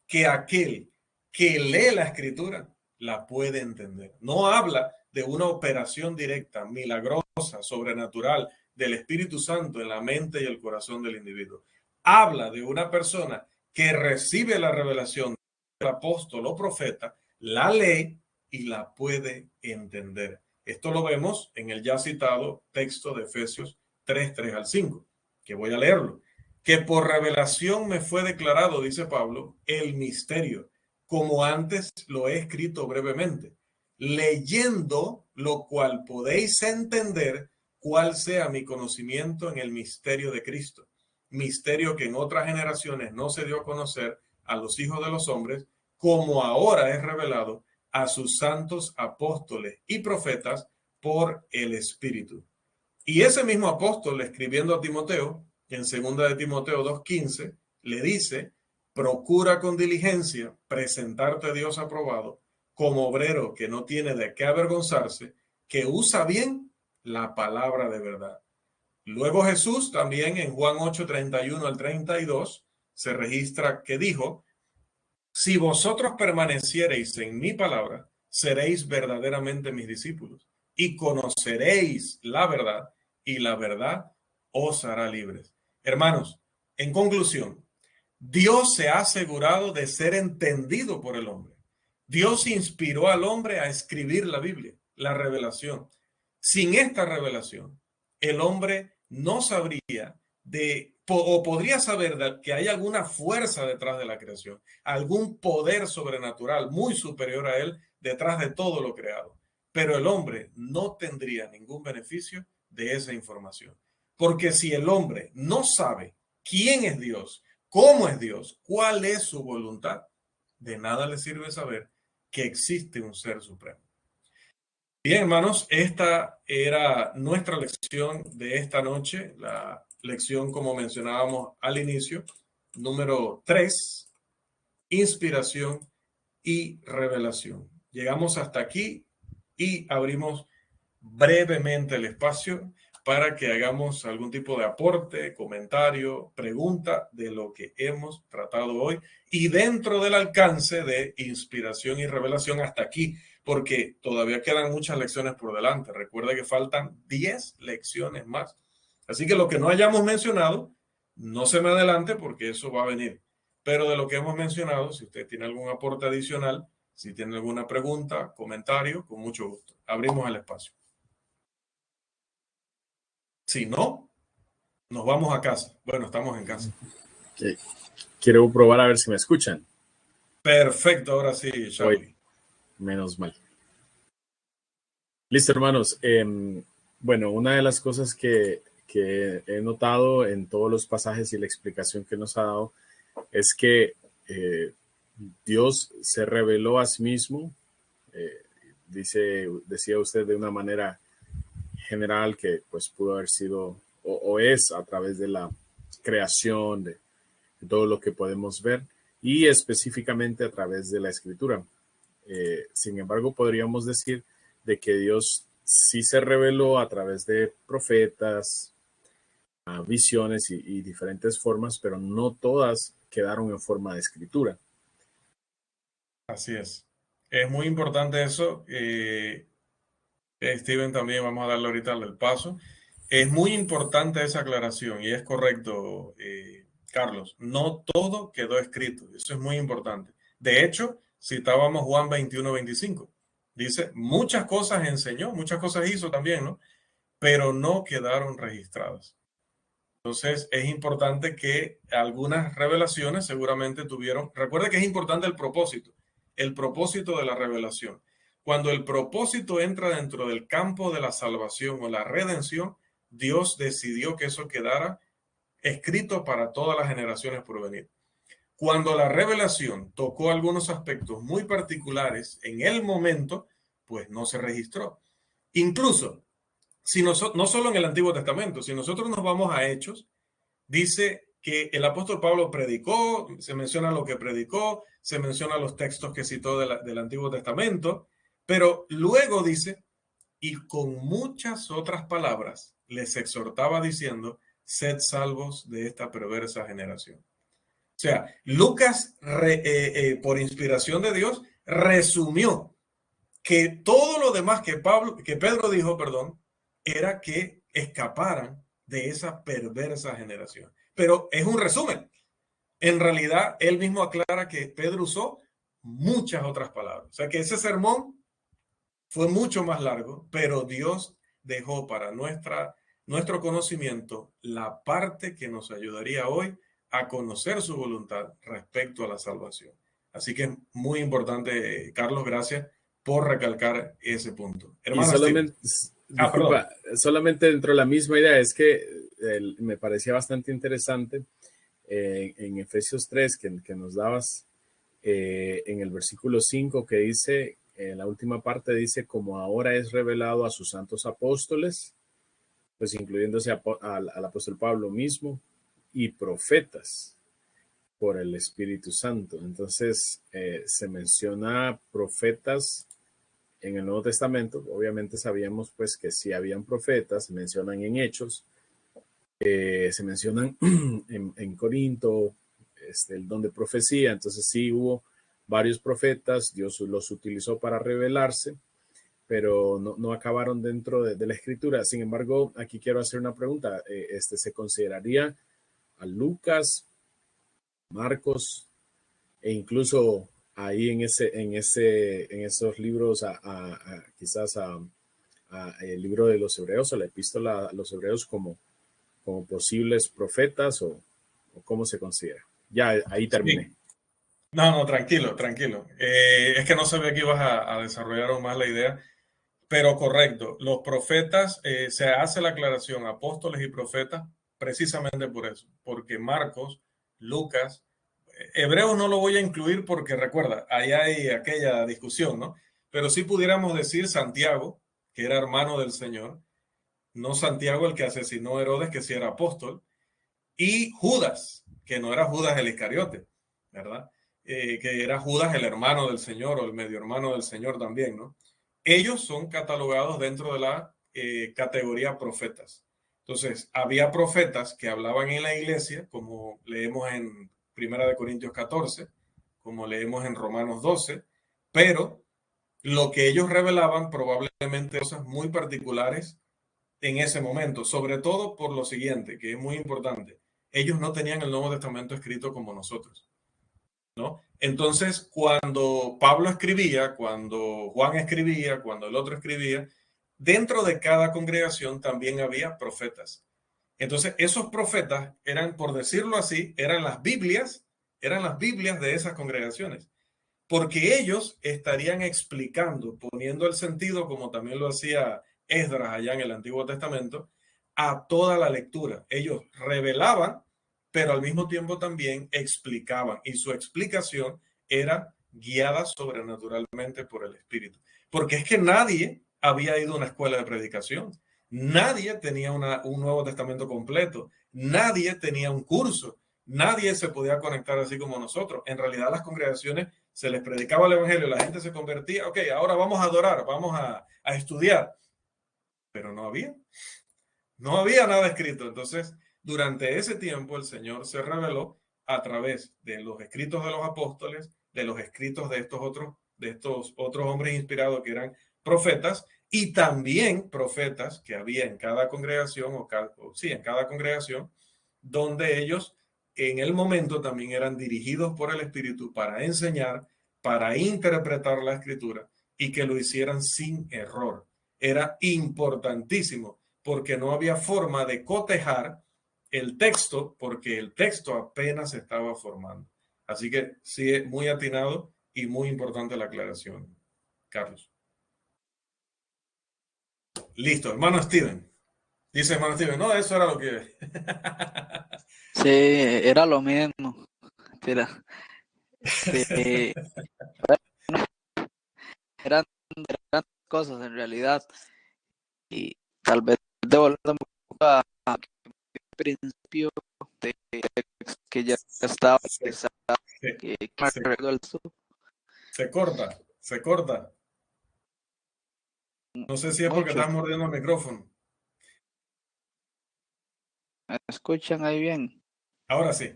que aquel que lee la Escritura la puede entender. No habla de una operación directa, milagrosa, sobrenatural del Espíritu Santo en la mente y el corazón del individuo. Habla de una persona que recibe la revelación del apóstol o profeta, la lee y la puede entender. Esto lo vemos en el ya citado texto de Efesios 3, 3 al 5, que voy a leerlo. Que por revelación me fue declarado, dice Pablo, el misterio, como antes lo he escrito brevemente, leyendo lo cual podéis entender cuál sea mi conocimiento en el misterio de Cristo, misterio que en otras generaciones no se dio a conocer a los hijos de los hombres, como ahora es revelado a sus santos apóstoles y profetas por el Espíritu. Y ese mismo apóstol, escribiendo a Timoteo, en 2 de Timoteo 2:15, le dice, procura con diligencia presentarte a Dios aprobado como obrero que no tiene de qué avergonzarse, que usa bien la palabra de verdad. Luego Jesús también en Juan 8:31 al 32 se registra que dijo, si vosotros permaneciereis en mi palabra, seréis verdaderamente mis discípulos y conoceréis la verdad y la verdad os hará libres. Hermanos, en conclusión, Dios se ha asegurado de ser entendido por el hombre. Dios inspiró al hombre a escribir la Biblia, la revelación. Sin esta revelación, el hombre no sabría o podría saber que hay alguna fuerza detrás de la creación, algún poder sobrenatural muy superior a él detrás de todo lo creado. Pero el hombre no tendría ningún beneficio de esa información. Porque si el hombre no sabe quién es Dios, cómo es Dios, cuál es su voluntad, de nada le sirve saber que existe un ser supremo. Bien, hermanos, esta era nuestra lección de esta noche, la lección, como mencionábamos al inicio, número 3, inspiración y revelación. Llegamos hasta aquí y abrimos brevemente el espacio para que hagamos algún tipo de aporte, comentario, pregunta de lo que hemos tratado hoy y dentro del alcance de inspiración y revelación hasta aquí, porque todavía quedan muchas lecciones por delante. Recuerda que faltan 10 lecciones más. Así que lo que no hayamos mencionado, no se me adelante porque eso va a venir. Pero de lo que hemos mencionado, si usted tiene algún aporte adicional, si tiene alguna pregunta, comentario, con mucho gusto. Abrimos el espacio. Si no, nos vamos a casa. Bueno, estamos en casa. Okay. Quiero probar a ver si me escuchan. Perfecto, ahora sí, Charlie. Menos mal. Listo, hermanos. Bueno, una de las cosas que he notado en todos los pasajes y la explicación que nos ha dado es que Dios se reveló a sí mismo. Decía usted de una manera general que pues pudo haber sido o es a través de la creación, de todo lo que podemos ver y específicamente a través de la escritura. Sin embargo, podríamos decir de que Dios sí se reveló a través de profetas, visiones y diferentes formas, pero no todas quedaron en forma de escritura. Así es. Es muy importante eso. Steven también, vamos a darle ahorita el paso. Es muy importante esa aclaración y es correcto, Carlos. No todo quedó escrito. Eso es muy importante. De hecho, citábamos Juan 21-25. Dice, muchas cosas enseñó, muchas cosas hizo también, ¿no? Pero no quedaron registradas. Entonces, es importante que algunas revelaciones seguramente tuvieron. Recuerde que es importante el propósito de la revelación. Cuando el propósito entra dentro del campo de la salvación o la redención, Dios decidió que eso quedara escrito para todas las generaciones por venir. Cuando la revelación tocó algunos aspectos muy particulares en el momento, pues no se registró. Incluso, si no solo en el Antiguo Testamento, si nosotros nos vamos a Hechos, dice que el apóstol Pablo predicó, se menciona lo que predicó, se menciona los textos que citó del Antiguo Testamento, pero luego dice, y con muchas otras palabras les exhortaba diciendo, sed salvos de esta perversa generación. O sea, Lucas, por inspiración de Dios, resumió que todo lo demás que Pedro dijo, perdón, era que escaparan de esa perversa generación. Pero es un resumen. En realidad, él mismo aclara que Pedro usó muchas otras palabras. O sea que ese sermón fue mucho más largo, pero Dios dejó para nuestro conocimiento la parte que nos ayudaría hoy a conocer su voluntad respecto a la salvación. Así que es muy importante, Carlos, gracias por recalcar ese punto. Y Hermano Steve. solamente, Perdón. disculpa, solamente dentro de la misma idea, es que me parecía bastante interesante en Efesios 3 que nos dabas en el versículo 5 que dice, en la última parte dice, como ahora es revelado a sus santos apóstoles, pues incluyéndose al apóstol Pablo mismo, y profetas por el Espíritu Santo. Entonces, se menciona profetas en el Nuevo Testamento. Obviamente sabíamos pues que sí habían profetas, se mencionan en Hechos, se mencionan en Corinto, el don de profecía. Entonces sí hubo varios profetas, Dios los utilizó para revelarse, pero no acabaron dentro de la escritura. Sin embargo, aquí quiero hacer una pregunta. ¿Se consideraría a Lucas, Marcos e incluso ahí en esos libros quizás el libro de los Hebreos o la epístola a los Hebreos como posibles profetas o cómo se considera? Ya ahí terminé. Sí. No, tranquilo, tranquilo. Es que no sabía que ibas a desarrollar aún más la idea, pero correcto. Los profetas, se hace la aclaración, apóstoles y profetas, precisamente por eso, porque Marcos, Lucas, Hebreos no lo voy a incluir porque recuerda, ahí hay aquella discusión, ¿no? Pero sí pudiéramos decir Santiago, que era hermano del Señor, no Santiago el que asesinó a Herodes, que sí era apóstol, y Judas, que no era Judas el Iscariote, ¿verdad? Que era Judas el hermano del Señor o el medio hermano del Señor también, ¿no? Ellos son catalogados dentro de la categoría profetas. Entonces, había profetas que hablaban en la iglesia, como leemos en Primera de Corintios 14, como leemos en Romanos 12, pero lo que ellos revelaban probablemente cosas muy particulares en ese momento, sobre todo por lo siguiente, que es muy importante. Ellos no tenían el Nuevo Testamento escrito como nosotros, ¿no? Entonces, cuando Pablo escribía, cuando Juan escribía, cuando el otro escribía, dentro de cada congregación también había profetas. Entonces, esos profetas eran, por decirlo así, eran las Biblias de esas congregaciones, porque ellos estarían explicando, poniendo el sentido, como también lo hacía Esdras allá en el Antiguo Testamento, a toda la lectura. Ellos revelaban, pero al mismo tiempo también explicaban, y su explicación era guiada sobrenaturalmente por el Espíritu. Porque es que nadie había ido a una escuela de predicación, nadie tenía un Nuevo Testamento completo, nadie tenía un curso, nadie se podía conectar así como nosotros. En realidad las congregaciones se les predicaba el evangelio, la gente se convertía, ok, ahora vamos a adorar, vamos a estudiar, pero no había nada escrito. Entonces, durante ese tiempo el Señor se reveló a través de los escritos de los apóstoles, de los escritos de estos otros hombres inspirados que eran profetas, y también profetas que había en cada congregación, en cada congregación, donde ellos en el momento también eran dirigidos por el Espíritu para enseñar, para interpretar la Escritura, y que lo hicieran sin error. Era importantísimo porque no había forma de cotejar el texto, porque el texto apenas se estaba formando. Así que sí, es muy atinado y muy importante la aclaración, Carlos. Listo, hermano Steven. Dice hermano Steven, no, eso era lo que... Sí, era lo mismo. Mira, eran, eran cosas en realidad. Y tal vez devolver un poco a principio de que ya estaba que se corta, se corta. No sé si es porque mucho. estás mordiendo el micrófono. ¿Me escuchan ahí bien? Ahora sí.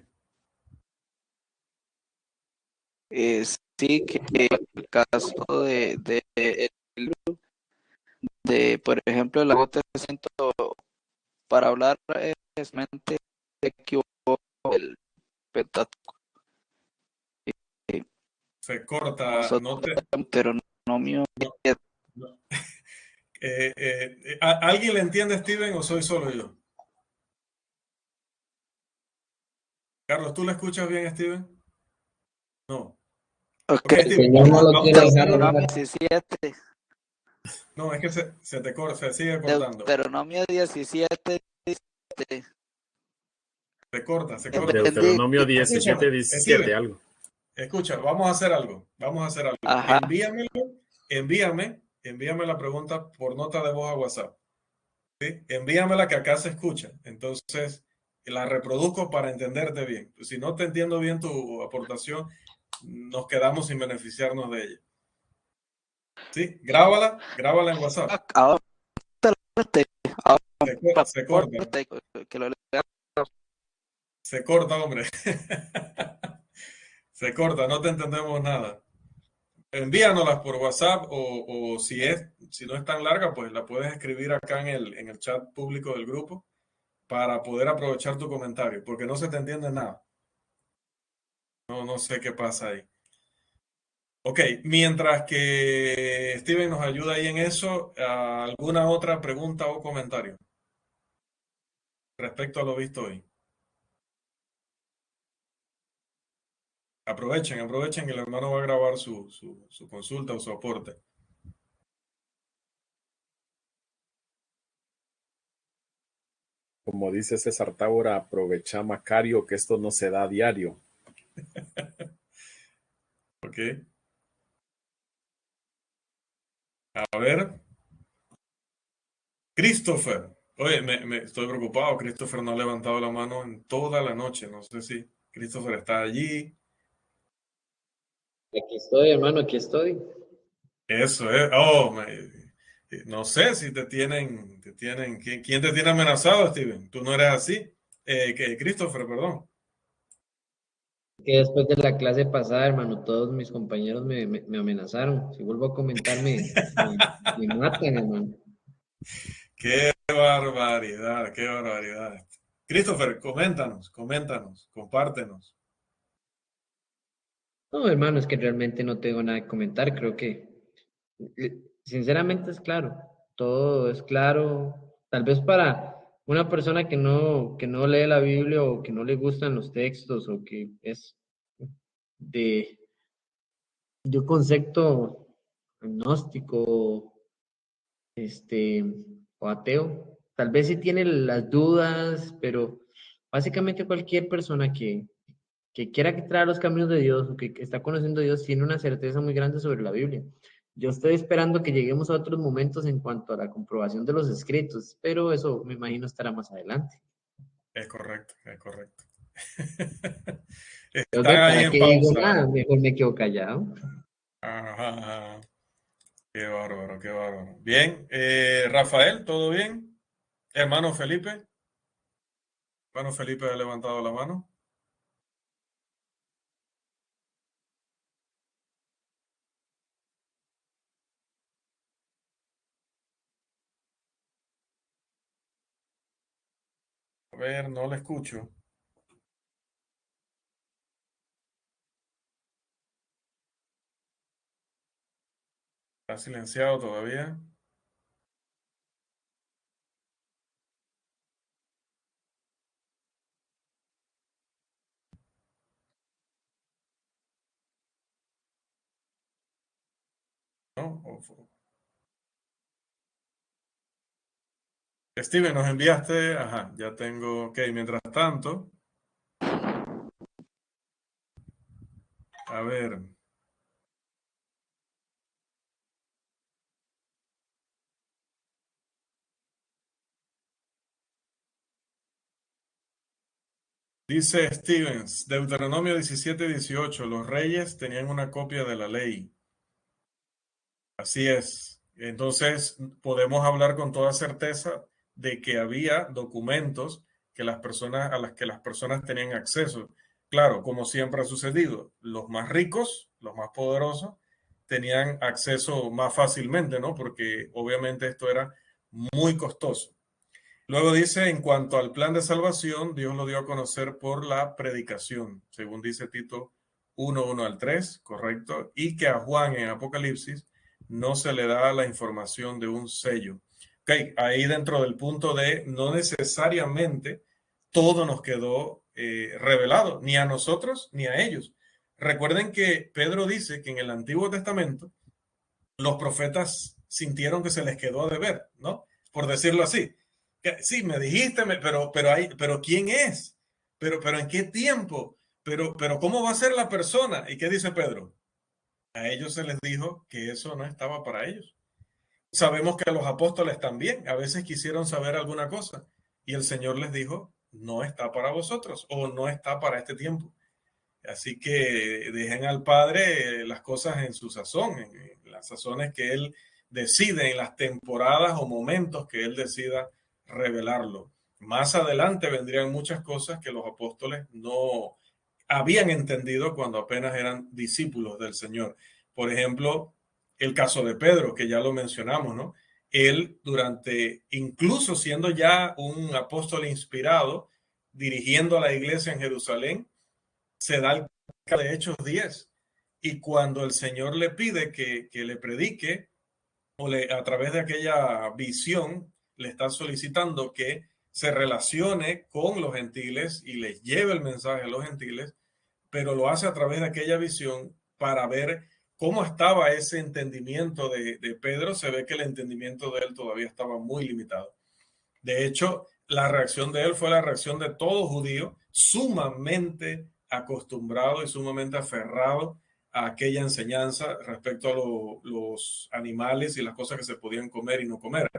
Sí, que el caso de por ejemplo, el agote siento para hablar precisamente equivocó el Pentateuco. Se corta. Nosotros Deuteronomio No, no. ¿Alguien le entiende, Steven, o soy solo yo? Carlos, ¿tú le escuchas bien, Steven? No. Ok, Ok, Steven, Señor no lo quiere dejar Deuteronomio hablar. 17, no, es que se te corta, se sigue cortando. Deuteronomio 17, Se corta, se corta. entendí. Deuteronomio 17, Escúchame, 17, Steven, algo. escucha, vamos a hacer algo. Vamos a hacer algo. Ajá, Envíame la pregunta por nota de voz a WhatsApp. ¿Sí? Envíamela que acá se escucha. Entonces, la reproduzco para entenderte bien. Si no te entiendo bien tu aportación, nos quedamos sin beneficiarnos de ella. ¿Sí? Grábala en WhatsApp. ahora Se corta, que lo lea. se corta, hombre. Se corta, no te entendemos nada. Envíanoslas por WhatsApp o si no es tan larga, pues la puedes escribir acá en el chat público del grupo para poder aprovechar tu comentario, porque no se te entiende nada. No sé qué pasa ahí. Ok, mientras que Steven nos ayuda ahí en eso, ¿alguna otra pregunta o comentario respecto a lo visto hoy? Aprovechen que el hermano va a grabar su consulta o su aporte. Como dice César Tábora, aprovecha Macario, que esto no se da a diario. Ok, a ver. Christopher. Oye, me estoy preocupado. Christopher no ha levantado la mano en toda la noche. No sé si Christopher está allí. Aquí estoy, hermano, aquí estoy. Eso es. Oh, no sé si te tienen. ¿Quién te tiene amenazado, Steven? Tú no eres así. Christopher, perdón. Que después de la clase pasada, hermano, todos mis compañeros me amenazaron. Si vuelvo a comentar, me matan, hermano. Qué barbaridad, qué barbaridad. Christopher, coméntanos, compártenos. No, hermano, es que realmente no tengo nada que comentar. Creo que, sinceramente, es claro. Todo es claro. Tal vez para una persona que no lee la Biblia o que no le gustan los textos o que es de, de un concepto agnóstico, o ateo. Tal vez sí tiene las dudas, pero básicamente cualquier persona que quiera entrar a los caminos de Dios o que está conociendo a Dios tiene una certeza muy grande sobre la Biblia. Yo estoy esperando que lleguemos a otros momentos en cuanto a la comprobación de los escritos, pero eso me imagino estará más adelante. Es correcto, es correcto. Creo que Están ahí para en qué digo pausa. nada, mejor me quedo callado. Ajá. Qué bárbaro, qué bárbaro. Bien, Rafael, ¿todo bien? Hermano Felipe. Hermano Felipe ha levantado la mano. A ver, no le escucho. Está silenciado todavía. ¿No? Steven, nos enviaste. Ajá, ya tengo. Ok, mientras tanto. A ver. Dice Stevens, Deuteronomio 17:18, los reyes tenían una copia de la ley. Así es. Entonces, podemos hablar con toda certeza de que había documentos que las personas, a las que las personas tenían acceso. Claro, como siempre ha sucedido, los más ricos, los más poderosos, tenían acceso más fácilmente, ¿no? Porque obviamente esto era muy costoso. Luego dice, en cuanto al plan de salvación, Dios lo dio a conocer por la predicación, según dice Tito 1:1 al 3, correcto, y que a Juan en Apocalipsis no se le da la información de un sello. Ok, ahí dentro del punto de no necesariamente todo nos quedó revelado, ni a nosotros ni a ellos. Recuerden que Pedro dice que en el Antiguo Testamento los profetas sintieron que se les quedó a deber, ¿no? Por decirlo así. Que, sí, me dijiste, pero ¿quién es? Pero ¿en qué tiempo? Pero ¿cómo va a ser la persona? ¿Y qué dice Pedro? A ellos se les dijo que eso no estaba para ellos. Sabemos que los apóstoles también a veces quisieron saber alguna cosa y el Señor les dijo, no está para vosotros o no está para este tiempo. Así que dejen al Padre las cosas en su sazón, en las sazones que Él decide, en las temporadas o momentos que Él decida revelarlo. Más adelante vendrían muchas cosas que los apóstoles no habían entendido cuando apenas eran discípulos del Señor. Por ejemplo, el caso de Pedro, que ya lo mencionamos, ¿no? Él incluso siendo ya un apóstol inspirado, dirigiendo a la iglesia en Jerusalén, se da el caso de Hechos 10. Y cuando el Señor le pide que le predique, a través de aquella visión, le está solicitando que se relacione con los gentiles y les lleve el mensaje a los gentiles, pero lo hace a través de aquella visión para ver cómo estaba ese entendimiento de Pedro. Se ve que el entendimiento de él todavía estaba muy limitado. De hecho, la reacción de él fue la reacción de todo judío sumamente acostumbrado y sumamente aferrado a aquella enseñanza respecto a los animales y las cosas que se podían comer y no comer.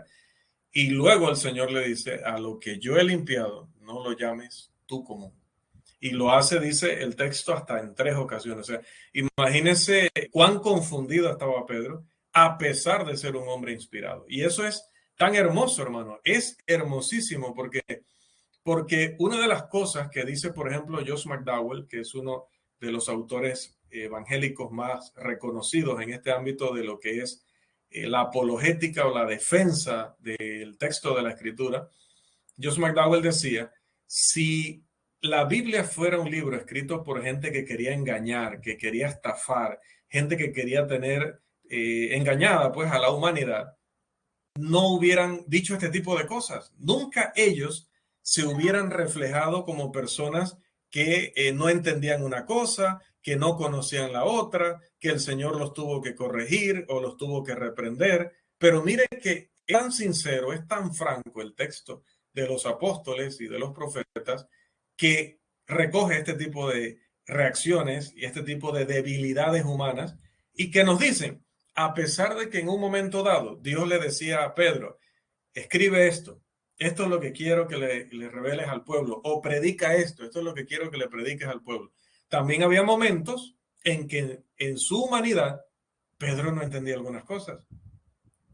Y luego el Señor le dice, a lo que yo he limpiado, no lo llames tú común. Y lo hace, dice el texto, hasta en 3 ocasiones. O sea, imagínense cuán confundido estaba Pedro, a pesar de ser un hombre inspirado. Y eso es tan hermoso, hermano. Es hermosísimo porque una de las cosas que dice, por ejemplo, Josh McDowell, que es uno de los autores evangélicos más reconocidos en este ámbito de lo que es la apologética o la defensa del texto de la escritura, Josh McDowell decía, si la Biblia fuera un libro escrito por gente que quería engañar, que quería estafar, gente que quería tener engañada pues a la humanidad, no hubieran dicho este tipo de cosas. Nunca ellos se hubieran reflejado como personas que no entendían una cosa, que no conocían la otra, que el Señor los tuvo que corregir o los tuvo que reprender. Pero mire que es tan sincero, es tan franco el texto de los apóstoles y de los profetas que recoge este tipo de reacciones y este tipo de debilidades humanas y que nos dicen, a pesar de que en un momento dado Dios le decía a Pedro, escribe esto es lo que quiero que le reveles al pueblo, o predica esto es lo que quiero que le prediques al pueblo. También había momentos en que en su humanidad Pedro no entendía algunas cosas.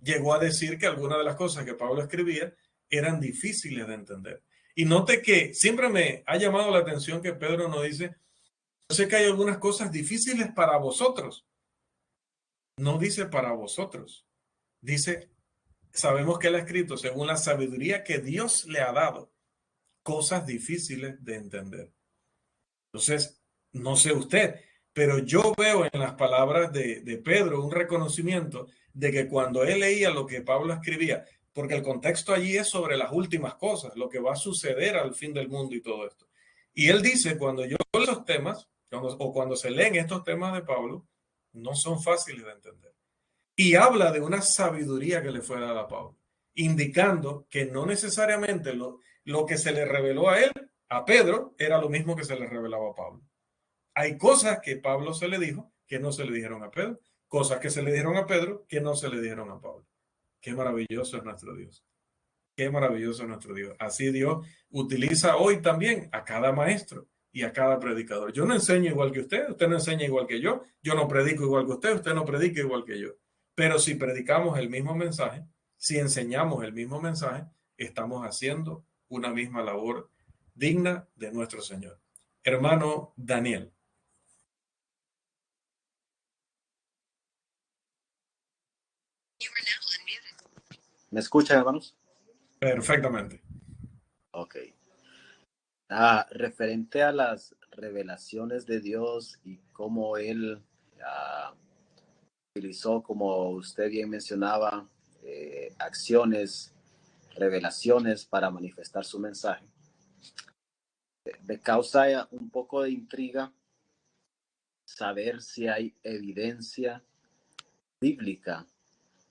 Llegó a decir que algunas de las cosas que Pablo escribía eran difíciles de entender. Y note que siempre me ha llamado la atención que Pedro nos dice, yo sé que hay algunas cosas difíciles para vosotros. No dice para vosotros. Dice, sabemos que él ha escrito según la sabiduría que Dios le ha dado. cosas difíciles de entender. Entonces, no sé usted, pero yo veo en las palabras de Pedro un reconocimiento de que cuando él leía lo que Pablo escribía, porque el contexto allí es sobre las últimas cosas, lo que va a suceder al fin del mundo y todo esto. Y él dice, cuando yo leo esos temas, cuando se leen estos temas de Pablo, no son fáciles de entender. Y habla de una sabiduría que le fue dada a Pablo, indicando que no necesariamente lo que se le reveló a él, a Pedro, era lo mismo que se le revelaba a Pablo. Hay cosas que Pablo se le dijo que no se le dijeron a Pedro, cosas que se le dijeron a Pedro que no se le dijeron a Pablo. Qué maravilloso es nuestro Dios. Qué maravilloso es nuestro Dios. Así Dios utiliza hoy también a cada maestro y a cada predicador. Yo no enseño igual que usted no enseña igual que yo no predico igual que usted no predica igual que yo. Pero si predicamos el mismo mensaje, si enseñamos el mismo mensaje, estamos haciendo una misma labor digna de nuestro Señor. Hermano Daniel. ¿Me escuchan, hermanos? Perfectamente. Ok. Referente a las revelaciones de Dios y cómo Él utilizó, como usted bien mencionaba, acciones, revelaciones para manifestar su mensaje. Me causa un poco de intriga saber si hay evidencia bíblica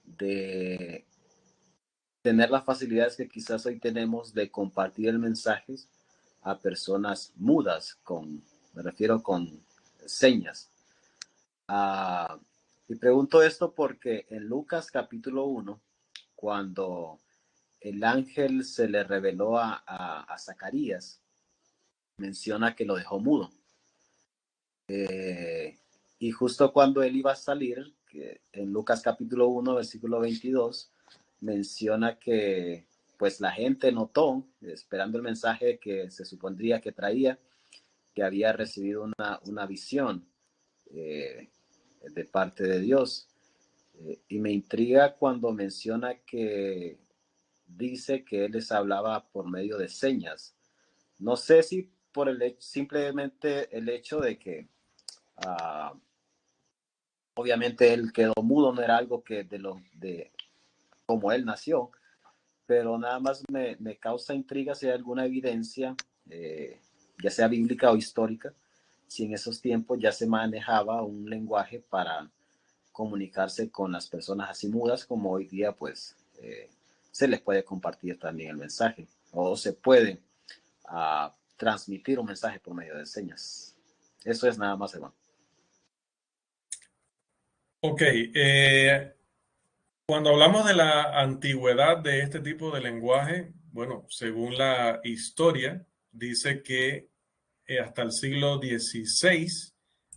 de tener las facilidades que quizás hoy tenemos de compartir el mensaje a personas mudas, me refiero con señas. Y pregunto esto porque en Lucas capítulo 1, cuando el ángel se le reveló a Zacarías, menciona que lo dejó mudo. Y justo cuando él iba a salir, que en Lucas capítulo 1, versículo 22, menciona que pues la gente notó, esperando el mensaje que se supondría que traía, que había recibido una visión de parte de Dios. Y me intriga cuando menciona que dice que él les hablaba por medio de señas. No sé si por simplemente el hecho de que obviamente él quedó mudo, no era algo que de como él nació, pero nada más me causa intriga si hay alguna evidencia, ya sea bíblica o histórica, si en esos tiempos ya se manejaba un lenguaje para comunicarse con las personas así mudas, como hoy día pues se les puede compartir también el mensaje, o se puede transmitir un mensaje por medio de señas. Eso es nada más, hermano. Ok, cuando hablamos de la antigüedad de este tipo de lenguaje, bueno, según la historia, dice que hasta el siglo XVI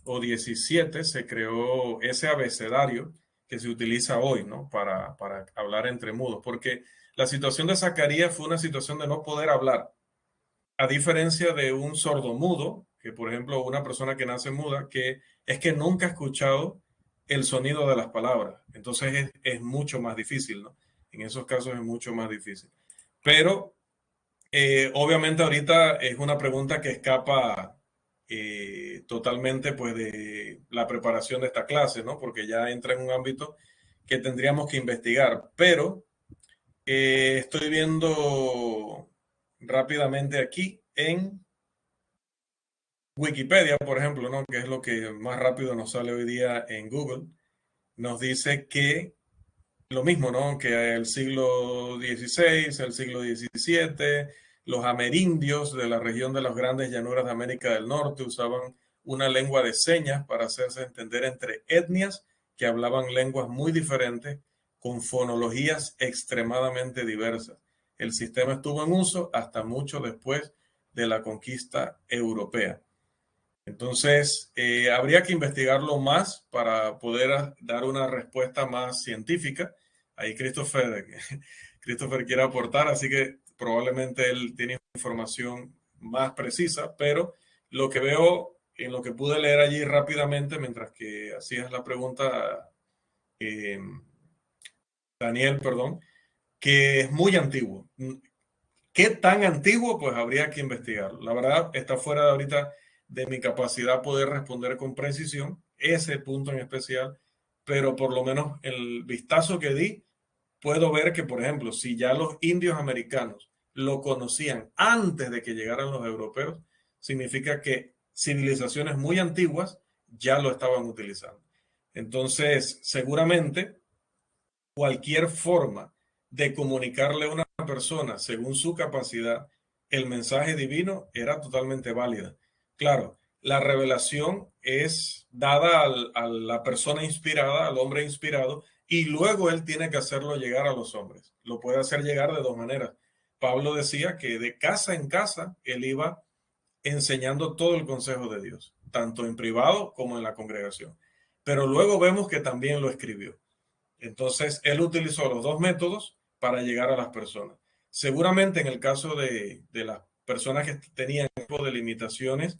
o XVII se creó ese abecedario que se utiliza hoy, ¿no? Para hablar entre mudos, porque la situación de Zacarías fue una situación de no poder hablar, a diferencia de un sordomudo, que por ejemplo una persona que nace muda, que es que nunca ha escuchado el sonido de las palabras. Entonces es mucho más difícil, ¿no? En esos casos es mucho más difícil. Pero obviamente ahorita es una pregunta que escapa totalmente pues de la preparación de esta clase, ¿no? Porque ya entra en un ámbito que tendríamos que investigar. Pero estoy viendo rápidamente aquí en Wikipedia, por ejemplo, ¿no? Que es lo que más rápido nos sale hoy día en Google, nos dice que lo mismo, ¿no? Que el siglo XVI, el siglo XVII, los amerindios de la región de las grandes llanuras de América del Norte usaban una lengua de señas para hacerse entender entre etnias que hablaban lenguas muy diferentes con fonologías extremadamente diversas. El sistema estuvo en uso hasta mucho después de la conquista europea. Entonces, habría que investigarlo más para poder dar una respuesta más científica. Ahí Christopher quiere aportar, así que probablemente él tiene información más precisa, pero lo que veo en lo que pude leer allí rápidamente, mientras que hacías la pregunta, Daniel, perdón, que es muy antiguo. ¿Qué tan antiguo? Pues habría que investigarlo. La verdad, está fuera de ahorita de mi capacidad poder responder con precisión ese punto en especial, pero por lo menos el vistazo que di, puedo ver que, por ejemplo, si ya los indios americanos lo conocían antes de que llegaran los europeos, significa que civilizaciones muy antiguas ya lo estaban utilizando. Entonces, seguramente cualquier forma de comunicarle a una persona según su capacidad el mensaje divino era totalmente válida. Claro, la revelación es dada a la persona inspirada, al hombre inspirado, y luego él tiene que hacerlo llegar a los hombres. Lo puede hacer llegar de dos maneras. Pablo decía que de casa en casa él iba enseñando todo el consejo de Dios, tanto en privado como en la congregación. Pero luego vemos que también lo escribió. Entonces, él utilizó los dos métodos para llegar a las personas. Seguramente en el caso de las personas que tenían tipo de limitaciones,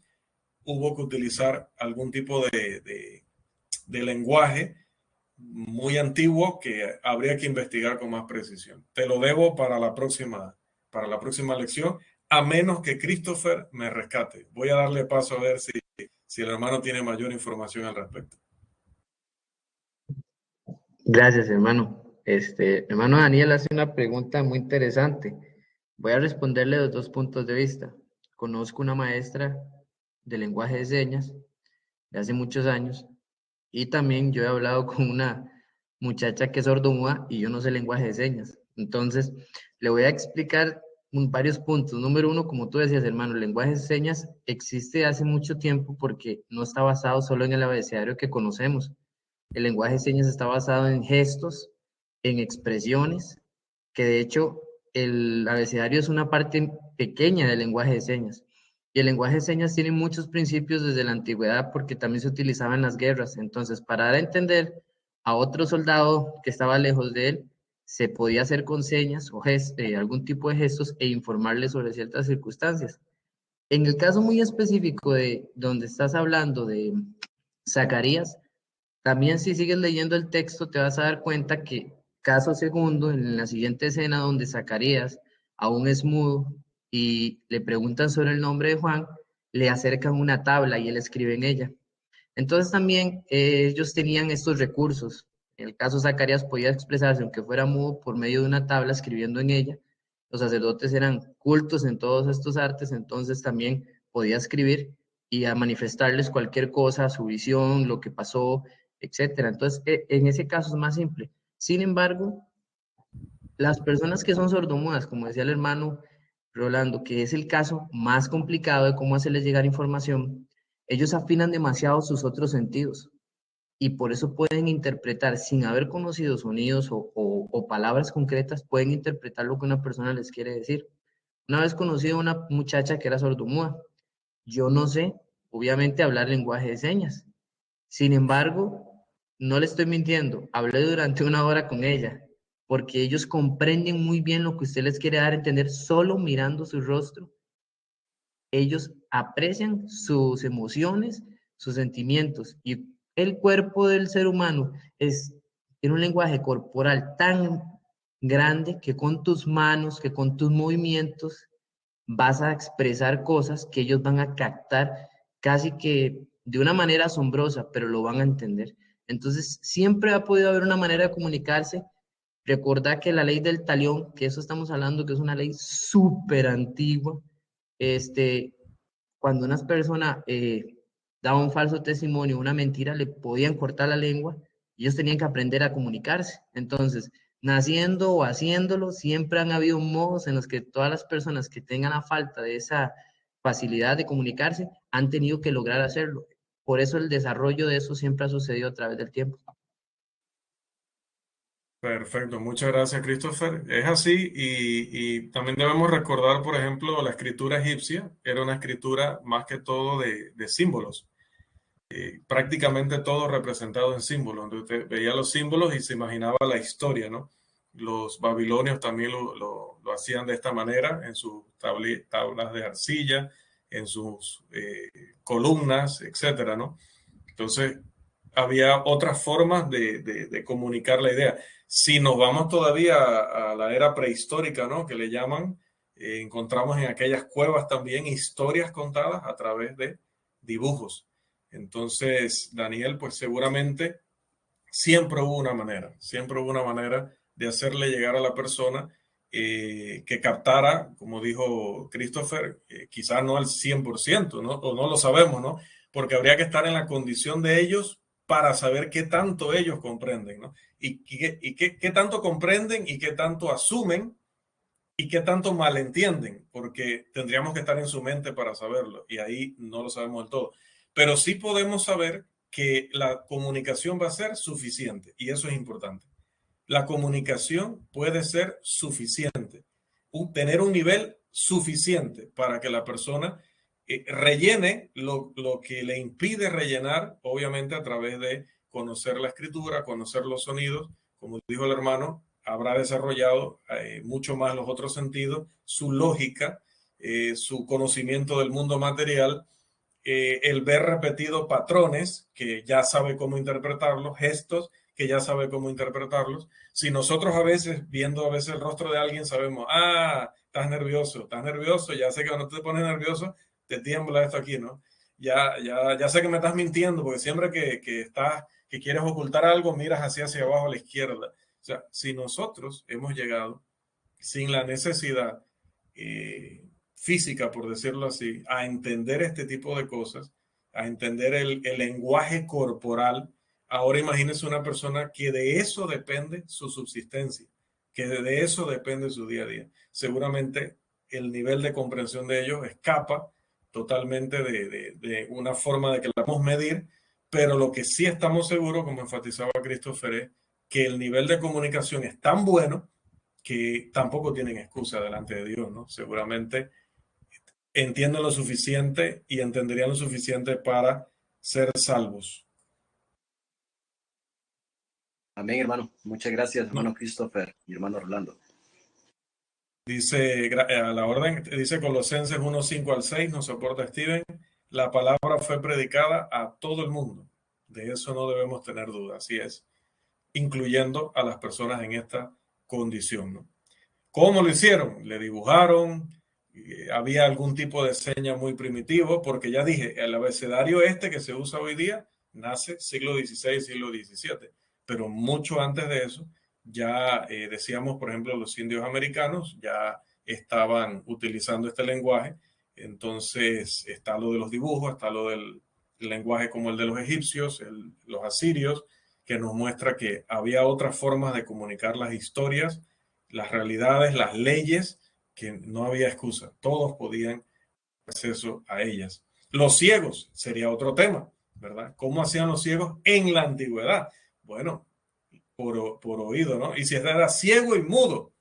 hubo que utilizar algún tipo de lenguaje muy antiguo que habría que investigar con más precisión. Te lo debo para la próxima lección, a menos que Christopher me rescate. Voy a darle paso a ver si el hermano tiene mayor información al respecto. Gracias, hermano. Hermano Daniel hace una pregunta muy interesante. Voy a responderle de dos puntos de vista. Conozco una maestra de lenguaje de señas de hace muchos años y también yo he hablado con una muchacha que es sordomuda y yo no sé lenguaje de señas. Entonces, le voy a explicar varios puntos. Número uno, como tú decías, hermano, el lenguaje de señas existe hace mucho tiempo porque no está basado solo en el abecedario que conocemos. El lenguaje de señas está basado en gestos, en expresiones, que de hecho el abecedario es una parte pequeña del lenguaje de señas. Y el lenguaje de señas tiene muchos principios desde la antigüedad porque también se utilizaba en las guerras. Entonces, para dar a entender a otro soldado que estaba lejos de él, se podía hacer con señas o algún tipo de gestos e informarle sobre ciertas circunstancias. En el caso muy específico de donde estás hablando de Zacarías, también si sigues leyendo el texto te vas a dar cuenta que caso segundo, en la siguiente escena donde Zacarías aún es mudo y le preguntan sobre el nombre de Juan, le acercan una tabla y él escribe en ella. Entonces también ellos tenían estos recursos. En el caso de Zacarías podía expresarse, aunque fuera mudo, por medio de una tabla escribiendo en ella. Los sacerdotes eran cultos en todos estos artes, entonces también podía escribir y a manifestarles cualquier cosa, su visión, lo que pasó, etcétera. Entonces, en ese caso es más simple. Sin embargo, las personas que son sordomudas, como decía el hermano Rolando, que es el caso más complicado de cómo hacerles llegar información, ellos afinan demasiado sus otros sentidos y por eso pueden interpretar, sin haber conocido sonidos o palabras concretas, pueden interpretar lo que una persona les quiere decir. Una vez conocí a una muchacha que era sordomuda. Yo no sé, obviamente, hablar lenguaje de señas. Sin embargo, no le estoy mintiendo, hablé durante una hora con ella, porque ellos comprenden muy bien lo que usted les quiere dar a entender solo mirando su rostro. Ellos aprecian sus emociones, sus sentimientos, y el cuerpo del ser humano tiene un lenguaje corporal tan grande que con tus manos, que con tus movimientos, vas a expresar cosas que ellos van a captar casi que de una manera asombrosa, pero lo van a entender. Entonces, siempre ha podido haber una manera de comunicarse. Recordad que la ley del talión, que eso estamos hablando, que es una ley súper antigua, cuando una persona daba un falso testimonio, una mentira, le podían cortar la lengua y ellos tenían que aprender a comunicarse. Entonces, naciendo o haciéndolo, siempre han habido modos en los que todas las personas que tengan la falta de esa facilidad de comunicarse han tenido que lograr hacerlo. Por eso el desarrollo de eso siempre ha sucedido a través del tiempo. Perfecto, muchas gracias, Christopher. Es así y también debemos recordar, por ejemplo, la escritura egipcia era una escritura más que todo de símbolos, prácticamente todo representado en símbolos. Entonces usted veía los símbolos y se imaginaba la historia, ¿no? Los babilonios también lo hacían de esta manera en sus tablas de arcilla, en sus columnas, etcétera, ¿no? Entonces, había otras formas de comunicar la idea. Si nos vamos todavía a la era prehistórica, ¿no? Que le llaman, Encontramos en aquellas cuevas también historias contadas a través de dibujos. Entonces, Daniel, pues seguramente siempre hubo una manera de hacerle llegar a la persona que captara, como dijo Christopher, quizás no al 100%, ¿no? O no lo sabemos, ¿no? Porque habría que estar en la condición de ellos para saber qué tanto ellos comprenden, ¿no? Y qué tanto comprenden y qué tanto asumen y qué tanto malentienden, porque tendríamos que estar en su mente para saberlo, y ahí no lo sabemos del todo. Pero sí podemos saber que la comunicación va a ser suficiente, y eso es importante. La comunicación puede ser suficiente, tener un nivel suficiente para que la persona rellene lo que le impide rellenar, obviamente a través de conocer la escritura, conocer los sonidos, como dijo el hermano, habrá desarrollado mucho más los otros sentidos, su lógica, su conocimiento del mundo material, el ver repetidos patrones que ya sabe cómo interpretarlos, gestos que ya sabe cómo interpretarlos. Si nosotros a veces, viendo a veces el rostro de alguien, sabemos, estás nervioso, ya sé que cuando te pones nervioso, te tiembla esto aquí, ¿no? Ya sé que me estás mintiendo, porque siempre que quieres ocultar algo, miras hacia abajo a la izquierda. O sea, si nosotros hemos llegado sin la necesidad física, por decirlo así, a entender este tipo de cosas, a entender el lenguaje corporal, ahora imagínese una persona que de eso depende su subsistencia, que de eso depende su día a día. Seguramente el nivel de comprensión de ellos escapa totalmente de una forma de que la podemos medir, pero lo que sí estamos seguros, como enfatizaba Christopher, es que el nivel de comunicación es tan bueno que tampoco tienen excusa delante de Dios, ¿no? Seguramente entienden lo suficiente y entenderían lo suficiente para ser salvos. Amén, hermano. Muchas gracias, hermano ¿No? Christopher y hermano Rolando. Dice a la orden, dice Colosenses 1:5 al 6, nos soporta Steven, la palabra fue predicada a todo el mundo. De eso no debemos tener duda, así es, incluyendo a las personas en esta condición, ¿no? ¿Cómo lo hicieron? Le dibujaron, había algún tipo de seña muy primitivo, porque ya dije, el abecedario este que se usa hoy día nace siglo XVI, siglo XVII, pero mucho antes de eso, ya decíamos, por ejemplo, los indios americanos ya estaban utilizando este lenguaje, entonces está lo de los dibujos, está lo del lenguaje como el de los egipcios, los asirios, que nos muestra que había otras formas de comunicar las historias, las realidades, las leyes, que no había excusa, todos podían acceso a ellas. Los ciegos sería otro tema, ¿verdad? ¿Cómo hacían los ciegos en la antigüedad? Bueno, por oído, ¿no? Y si era ciego y mudo,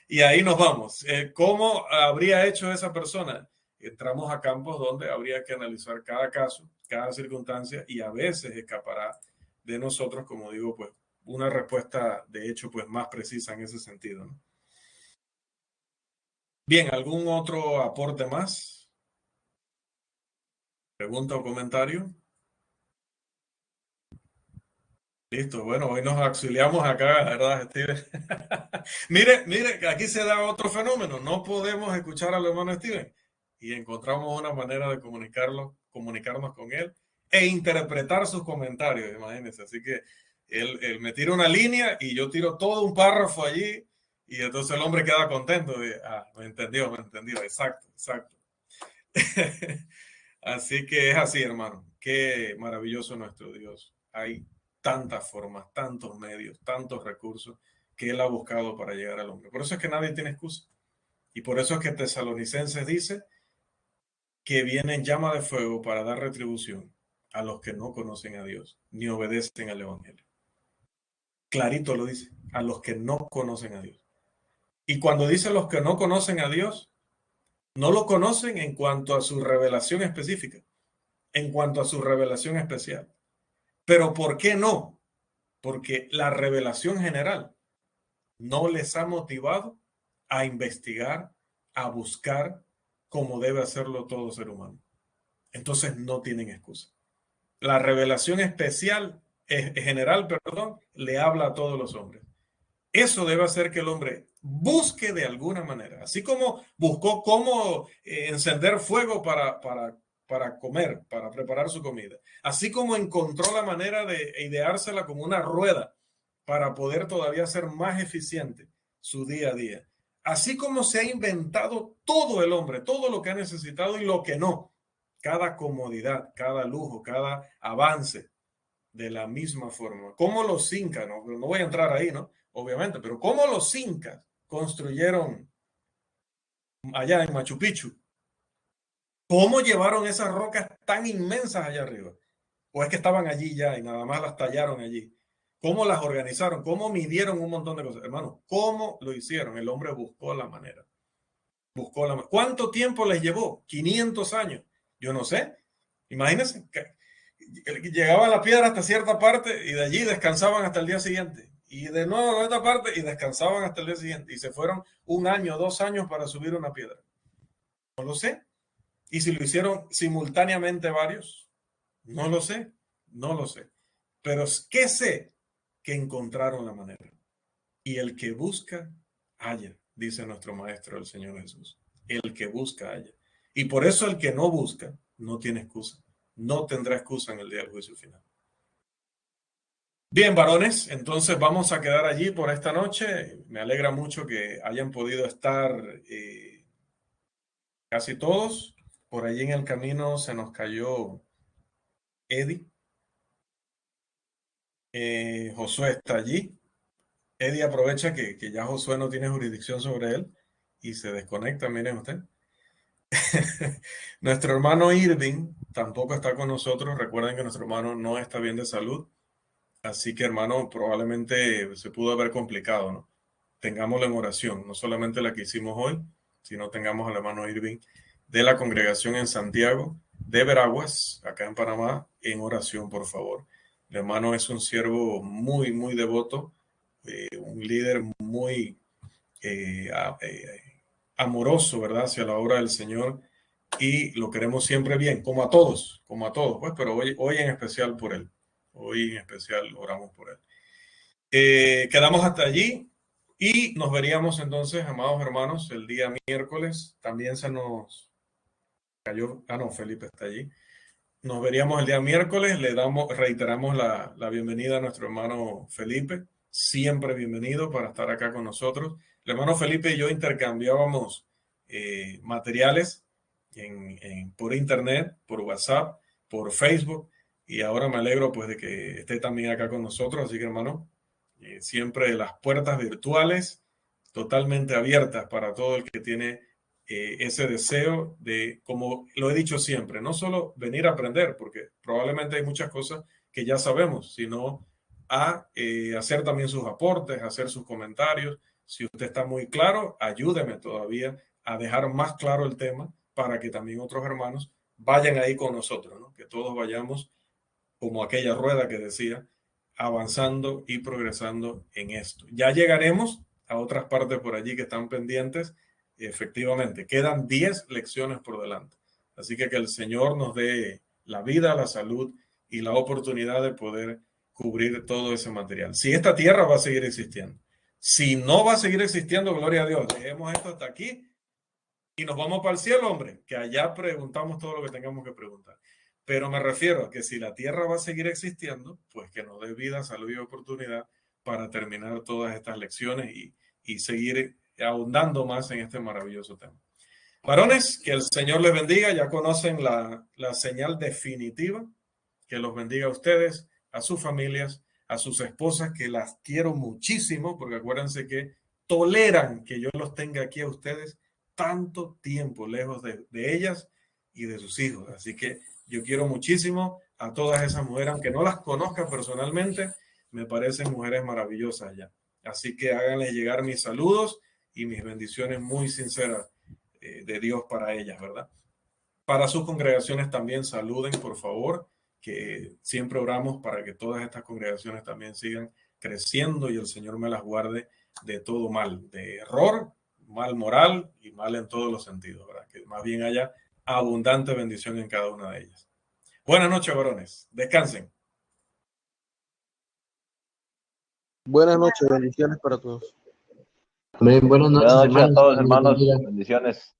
y ahí nos vamos. ¿Cómo habría hecho esa persona? Entramos a campos donde habría que analizar cada caso, cada circunstancia, y a veces escapará de nosotros, como digo, pues una respuesta de hecho pues más precisa en ese sentido, ¿no? Bien, ¿algún otro aporte más? ¿Pregunta o comentario? Listo, bueno, hoy nos auxiliamos acá, ¿verdad, Steven? Mire, que aquí se da otro fenómeno. No podemos escuchar al hermano Steven y encontramos una manera de comunicarnos con él e interpretar sus comentarios, imagínense. Así que él me tira una línea y yo tiro todo un párrafo allí y entonces el hombre queda contento. Me entendió, exacto, exacto. Así que es así, hermano. Qué maravilloso nuestro Dios. Hay tantas formas, tantos medios, tantos recursos que Él ha buscado para llegar al hombre. Por eso es que nadie tiene excusa. Y por eso es que Tesalonicenses dice que viene en llama de fuego para dar retribución a los que no conocen a Dios ni obedecen al Evangelio. Clarito lo dice, a los que no conocen a Dios. Y cuando dice los que no conocen a Dios, no lo conocen en cuanto a su revelación específica, en cuanto a su revelación especial. Pero ¿por qué no? Porque la revelación general no les ha motivado a investigar, a buscar como debe hacerlo todo ser humano. Entonces no tienen excusa. La revelación especial, general, perdón, le habla a todos los hombres. Eso debe hacer que el hombre busque de alguna manera, así como buscó cómo encender fuego para comer, para preparar su comida, así como encontró la manera de ideársela como una rueda para poder todavía ser más eficiente su día a día. Así como se ha inventado todo el hombre, todo lo que ha necesitado y lo que no, cada comodidad, cada lujo, cada avance, de la misma forma. ¿Cómo los incas, no voy a entrar ahí, ¿no? Obviamente, pero cómo los incas construyeron allá en Machu Picchu? ¿Cómo llevaron esas rocas tan inmensas allá arriba? ¿O es que estaban allí ya y nada más las tallaron allí? ¿Cómo las organizaron? ¿Cómo midieron un montón de cosas? Hermano, ¿cómo lo hicieron? El hombre buscó la manera. Buscó la manera. ¿Cuánto tiempo les llevó? 500 años. Yo no sé. Imagínense. Llegaban la piedra hasta cierta parte y de allí descansaban hasta el día siguiente. Y de nuevo a esta parte y descansaban hasta el día siguiente. Y se fueron 1 año, 2 años para subir una piedra. No lo sé. Y si lo hicieron simultáneamente varios, no lo sé. No lo sé. Pero ¿qué sé? Que encontraron la manera. Y el que busca, halla, dice nuestro Maestro, el Señor Jesús. El que busca, halla. Y por eso el que no busca, no tiene excusa. No tendrá excusa en el día del juicio final. Bien, varones, entonces vamos a quedar allí por esta noche. Me alegra mucho que hayan podido estar casi todos. Por allí en el camino se nos cayó Eddie. Josué está allí. Eddie aprovecha que ya Josué no tiene jurisdicción sobre él y se desconecta, miren usted. Nuestro hermano Irving tampoco está con nosotros. Recuerden que nuestro hermano no está bien de salud. Así que, hermano, probablemente se pudo haber complicado, ¿no? Tengámoslo en oración, no solamente la que hicimos hoy, sino tengamos al hermano Irving de la congregación en Santiago de Veraguas, acá en Panamá, en oración, por favor. El hermano es un siervo muy, muy devoto, un líder muy amoroso, ¿verdad?, hacia la obra del Señor, y lo queremos siempre bien, como a todos, pues, pero hoy en especial por él. Hoy en especial oramos por él. Quedamos hasta allí y nos veríamos entonces, amados hermanos, el día miércoles. También se nos cayó, no, Felipe está allí. Nos veríamos el día miércoles. Reiteramos la bienvenida a nuestro hermano Felipe. Siempre bienvenido para estar acá con nosotros. El hermano Felipe y yo intercambiábamos materiales por internet, por WhatsApp, por Facebook, y ahora me alegro pues de que esté también acá con nosotros. Así que, hermano, siempre las puertas virtuales totalmente abiertas para todo el que tiene ese deseo de, como lo he dicho siempre, no solo venir a aprender, porque probablemente hay muchas cosas que ya sabemos, sino a hacer también sus aportes, hacer sus comentarios. Si usted está muy claro, ayúdeme todavía a dejar más claro el tema para que también otros hermanos vayan ahí con nosotros, ¿no? Que todos vayamos como aquella rueda que decía, avanzando y progresando en esto. Ya llegaremos a otras partes por allí que están pendientes. Efectivamente, quedan 10 lecciones por delante. Así que el Señor nos dé la vida, la salud y la oportunidad de poder cubrir todo ese material. Si esta tierra va a seguir existiendo. Si no va a seguir existiendo, gloria a Dios. Dejemos esto hasta aquí y nos vamos para el cielo, hombre, que allá preguntamos todo lo que tengamos que preguntar. Pero me refiero a que si la tierra va a seguir existiendo, pues que nos dé vida, salud y oportunidad para terminar todas estas lecciones y seguir ahondando más en este maravilloso tema. Varones, que el Señor les bendiga. Ya conocen la señal definitiva. Que los bendiga a ustedes, a sus familias, a sus esposas, que las quiero muchísimo, porque acuérdense que toleran que yo los tenga aquí a ustedes tanto tiempo lejos de ellas y de sus hijos. Así que yo quiero muchísimo a todas esas mujeres, aunque no las conozca personalmente, me parecen mujeres maravillosas ya. Así que háganle llegar mis saludos y mis bendiciones muy sinceras de Dios para ellas, ¿verdad? Para sus congregaciones también saluden, por favor, que siempre oramos para que todas estas congregaciones también sigan creciendo y el Señor me las guarde de todo mal, de error, mal moral y mal en todos los sentidos, ¿verdad? Que más bien haya abundante bendición en cada una de ellas. Buenas noches, varones. Descansen. Buenas noches, bendiciones para todos. Amén. Buenas noches, Buenas noches a hermanos. todos, Dios les hermanos. bendiga. Bendiciones.